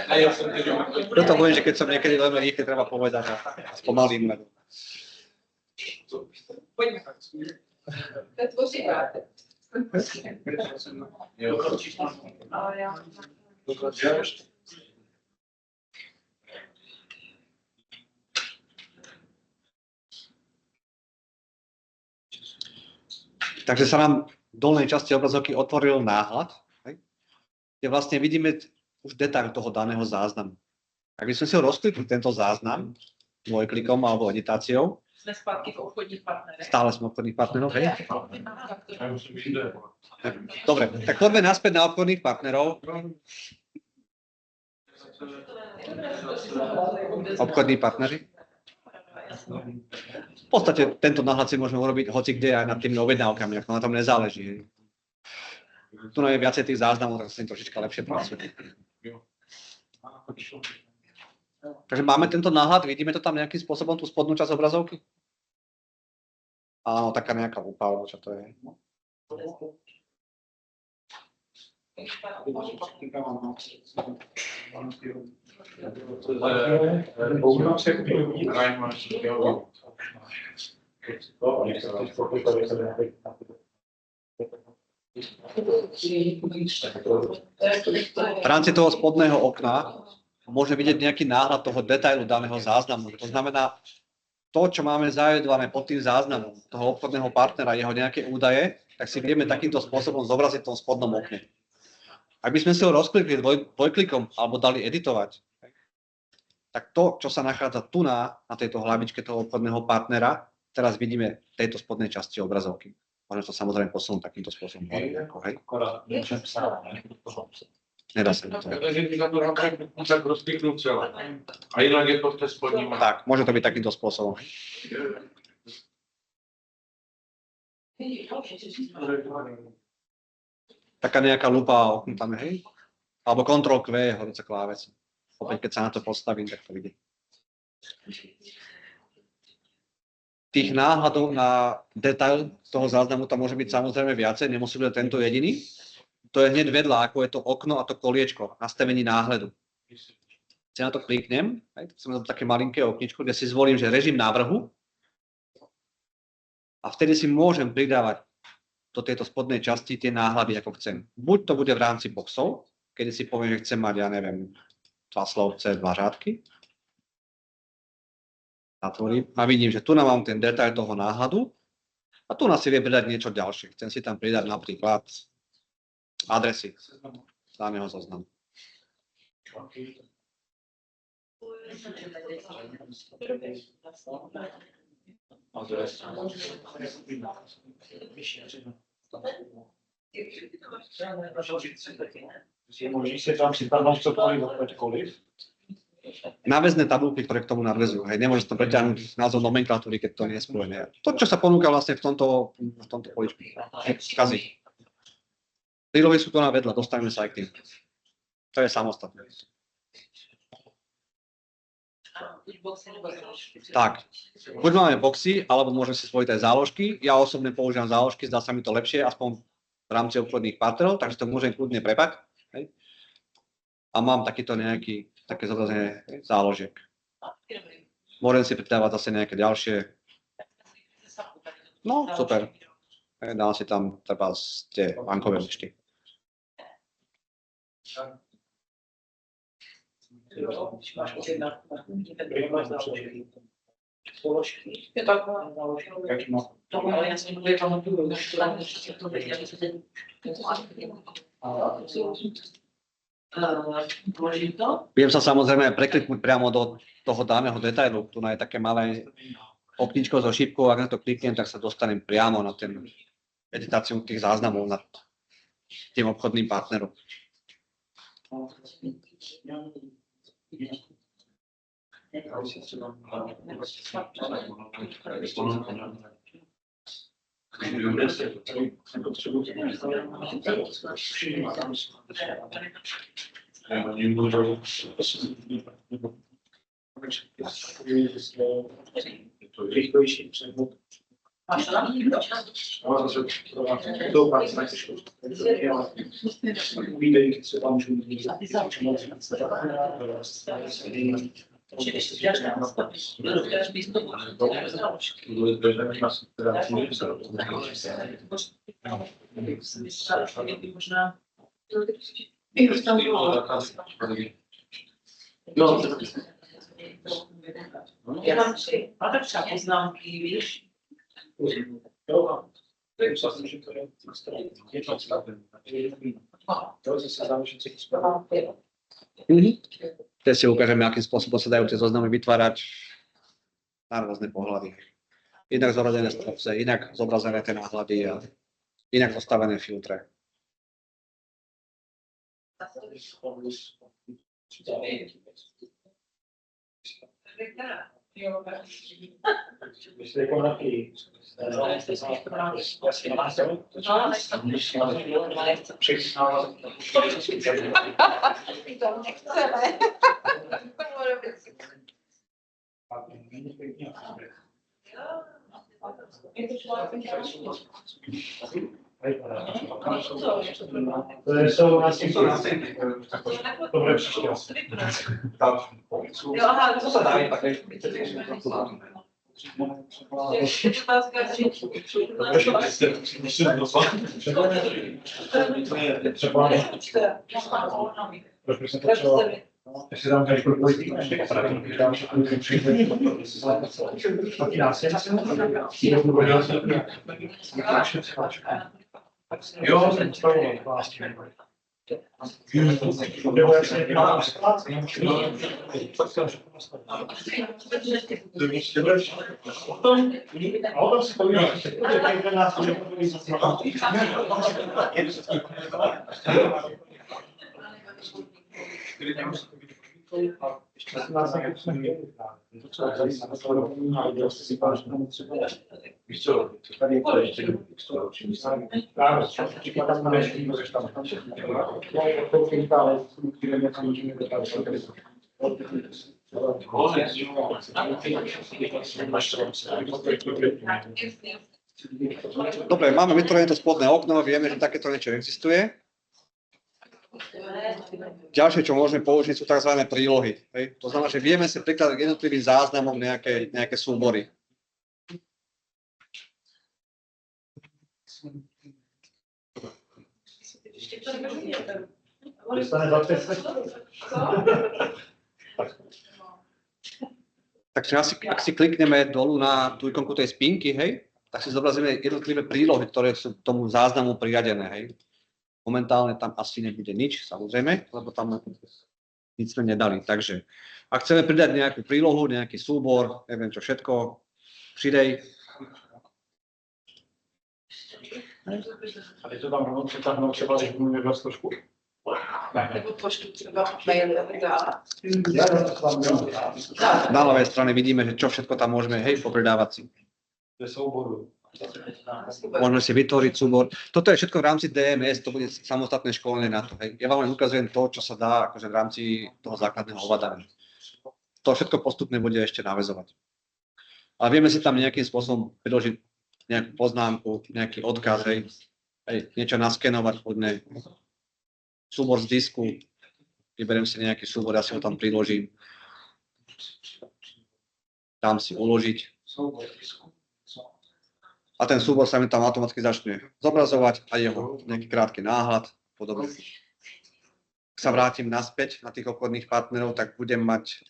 A já jsem teď preto poviem, že keď som niekedy veľmi rýchly, treba povedať a spomalím. lebo- Takže sa nám v dolnej časti obrazovky otvoril náhľad, hej, kde vlastne vidíme už detail toho daného záznamu. Ak by sme si ho rozklikli, tento záznam, dvojklikom alebo editáciou, Jsme zpátky v obchodních partnerech. stále sme obchodných partnerov, hej? Já musím jít jde. Dobre, tak poďme naspäť na obchodných partnerov. Obchodní partneri. V podstate tento náhľad si môžeme urobiť hoci kde aj nad tými objednávkami, ako na tom nezáleží. hej. Tu je viacej tých záznamov, tak sa s tým trošička lepšie pracuje. Takže máme tento náhľad, vidíme to tam nejakým spôsobom, tú spodnú časť obrazovky? Áno, taká nejaká lupa, alebo čo to je. V rámci toho spodného okna môže vidieť nejaký náhľad toho detailu daného záznamu. To znamená, to, čo máme zaevidované pod tým záznamom toho obchodného partnera, jeho nejaké údaje, tak si vieme takýmto spôsobom zobraziť v tom spodnom okne. Ak by sme si ho rozklikli dvojklikom alebo dali editovať, tak to, čo sa nachádza tu na tejto hlavičke toho obchodného partnera, teraz vidíme v tejto spodnej časti obrazovky. Môžeme to samozrejme posunúť takýmto spôsobom. Hej? Nedá sa to. Takže ty za to tak rozpíknu celé. A jinak je to v té spodní má. Tak, môže to byť takýmto spôsobom. Taká nejaká lupa okno tam je, hej? Alebo Ctrl-Q je horúca klávesa. Opäť, keď sa na to postavím, tak to vidí. Tých náhľadov na detail toho záznamu tam môže byť samozrejme viacej, nemusí byť tento jediný. To je hneď vedľa, ako je to okno a to koliečko, nastavení náhľadu. Keď na to kliknem, tak som na to také malinké okničko, kde si zvolím, že režim návrhu a vtedy si môžem pridávať do tejto spodnej časti tie náhľady, ako chcem. Buď to bude v rámci boxov, kedy si poviem, že chcem mať, ja neviem, 2 slovce, 2 řádky. Zatvorím a vidím, že tu mám ten detail toho náhľadu a tu si vie pridať niečo ďalšie. Chcem si tam pridať napríklad adresy daného zoznamu. Můžeš si tam připadnout cokoliv? Náväzné tabulky, ktoré k tomu nadväzujú. Hej, nemôžeš to preťahnuť názov nomenklatúry, keď to nie je spojené. To, čo sa ponúka vlastne v tomto poličku. Kazí. Prílohy sú to na vedľa, dostaneme sa aj k tým. To je samostatné. Tak, buď máme boxy, alebo môžeme si spojiť aj záložky. Ja osobne používam záložky, zdá sa mi to lepšie, aspoň v rámci obchodných partnerov, takže to môžem kľudne prepať. Hej. A mám také zobrazenie záložiek. Môžem si pridávať zase nejaké ďalšie. No, super. Dám si tam treba tie bankové účty. Je tak, ale já jsem mluvila, Viem sa samozrejme prekliknúť priamo do toho daného detailu. Tu je také malé okničko so šípkou, ak na to kliknem, tak sa dostanem priamo na ten editáciu tých záznamov nad tým obchodným partnerom. Máš to tam? To pak značí školství. Uvídej, co tam můžu mít. A ty sám Či když si děláš na nastavíš, dokážeš místo, možná já mám 3, a tak třeba poznámky, víš? Teď si ukážeme, akým spôsobom sa dajú tie zoznamy vytvárať na rôzne pohľady. Inak zoradené stropce, inak zobrazené tie náhľady a inak zostavené filtre. Myslíte, jako na ty... To jsou nástěnky. To bude příště. Jo, aha, co se dá, tak Ještě tam tady propojíte, ještě tam taky nástěnky. Jo, Dobre, máme vytvorené to spodné okno, vieme, že takéto niečo existuje. Ďalšie, čo môžeme použiť, sú tzv. Prílohy. Hej? To znamená, že vieme si prikladať jednotlivým záznamom nejaké súbory. Takže ak si klikneme dolu na tú ikonku tej spinky, hej, tak si zobrazíme jednotlivé prílohy, ktoré sú k tomu záznamu priradené. Hej. Momentálne tam asi nebude nič, samozrejme, lebo tam nič sme nedali. Takže ak chceme pridať nejakú prílohu, nejaký súbor, neviem čo všetko, pridej. A je to tam rovnou přetáhnout třeba, když budu mít trošku. Nebo pošlu třeba maily a tak dále. Na ľavej strane vidíme, že čo všetko tam môžeme, hej, popridávať si. Ze souboru. Môžeme si vytvoriť súbor. Toto je všetko v rámci DMS, to bude samostatné školenie na to. Hej. Ja vám len ukazujem to, čo sa dá akože v rámci toho základného ovládania. To všetko postupne bude ešte naväzovať. Ale vieme si tam nejakým spôsobom priložiť nejakú poznámku, nejaký odkaz, hej, niečo naskenovať, poďme súbor z disku, vyberiem si nejaký súbor, ja si ho tam priložím. Dám si uložiť. A ten súbor sa mi tam automaticky začne zobrazovať a jeho nejaký krátky náhľad. Podobne. Ak sa vrátim naspäť na tých obchodných partnerov, tak budem mať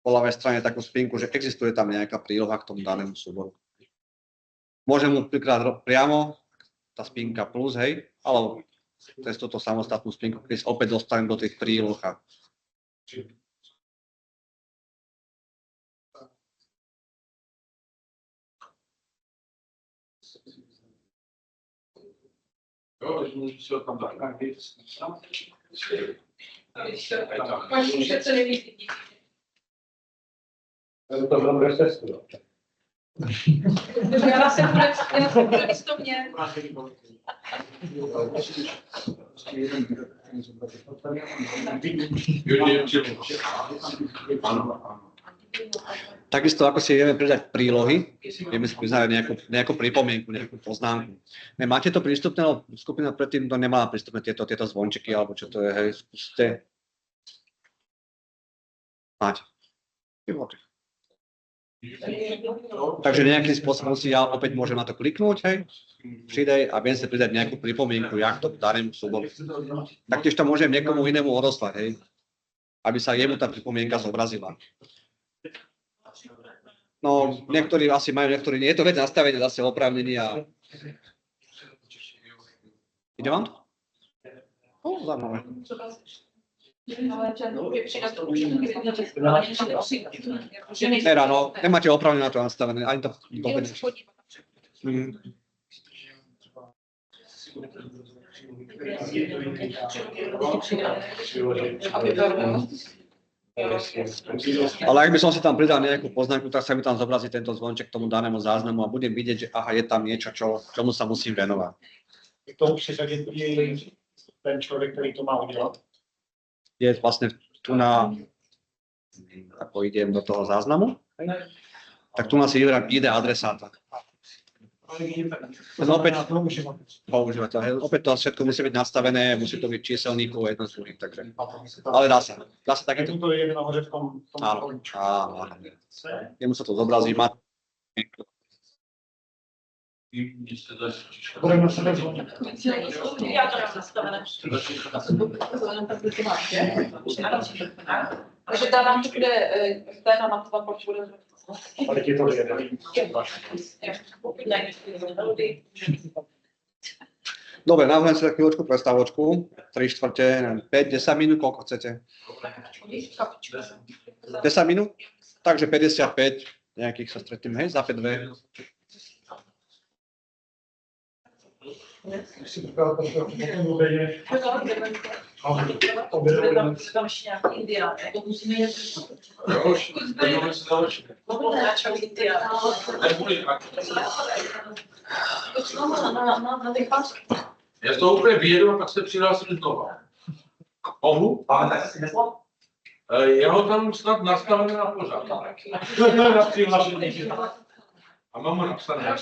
po ľavej strane takú spinku, že existuje tam nejaká príloha k tomu danému súboru. Môžem mu prikladať priamo, tá spinka plus, hej, alebo cez túto samostatnú spinku, keď sa opäť dostanem do tých príloh. To bylo bez testu. Já jsem bude místo mě. Takisto ako si vieme pridať prílohy, vieme si pridať nejakú pripomienku, nejakú poznámku. Máte to prístupné, lebo skupina predtým to nemala prístupné tieto zvončeky, alebo čo to je, hej, skúste. Máte. Takže nejakým spôsobom si ja opäť môžem na to kliknúť, hej, pridaj a viem si pridať nejakú pripomienku, jak to danému súboru. Taktiež to môžem niekomu inému odoslať, hej, aby sa jemu tá pripomienka zobrazila. No, niektorí asi majú, niektorí nie. Je to vec nastavenia zase oprávnení a... Ide vám to? Zaujímavé. No, nemáte oprávnenie na to nastavené, ani to dobre. Ale ak by som si tam pridal nejakú poznámku, tak sa mi tam zobrazí tento zvonček k tomu danému záznamu a budem vidieť, že aha, je tam niečo, čomu sa musím venovať. K tomu přiřadit i ten člověk, který to má udělat. Je vlastne tu na, ako idem do toho záznamu, tak tu nás si vyberám ID adresáta. Opäť používateľ. Opäť to všetko musí byť nastavené, musí to byť číselníkov jedno z druhých, takže. Ale dá sa. Dá sa takéto. To je nahoře v tom áno. Jemu sa to zobrazí, má. Budeme na sebe zvonit. Já to mám nastavené. Takže dávám to, kde ten a na to pak bude. Ale ti to je. Dobre, navrhujem si tak chvíľočku prestávočku. 3/4, 5, 10 minút, koľko chcete? 10 minút? Takže 55, nejakých sa stretneme, hej, za 5-2. Já to úplně vyjedu a pak se přihlásím znova. Mohu? Ale tak si neslo? Já ho tam snad nastavený na pořád. Na přihlášení. A mám ho napsané.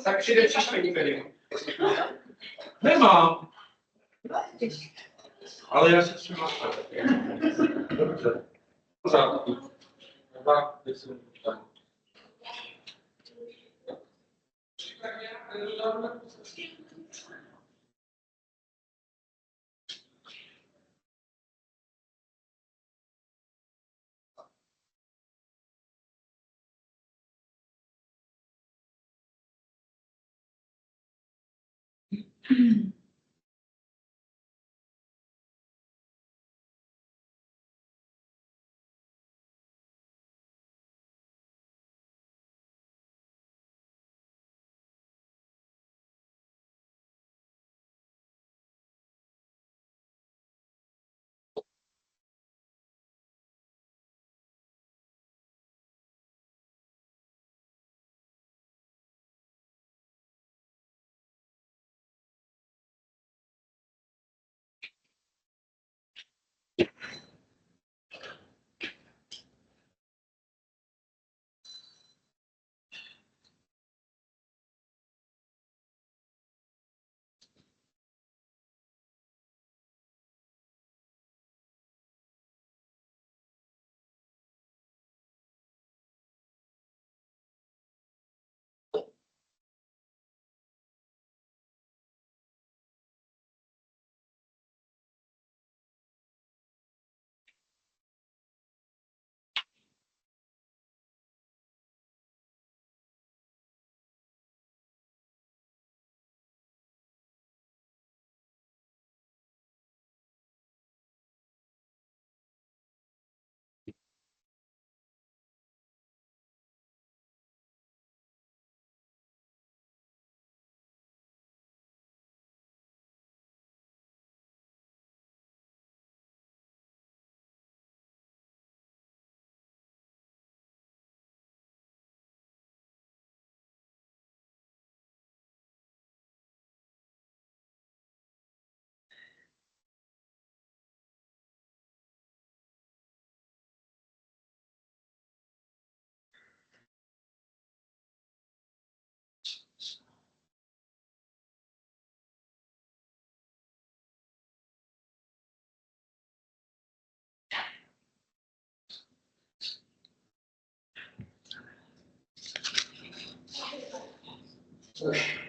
Tak přijde příští úterý. Nemám. Ale já se přihlásím. Dobře. Pořád. to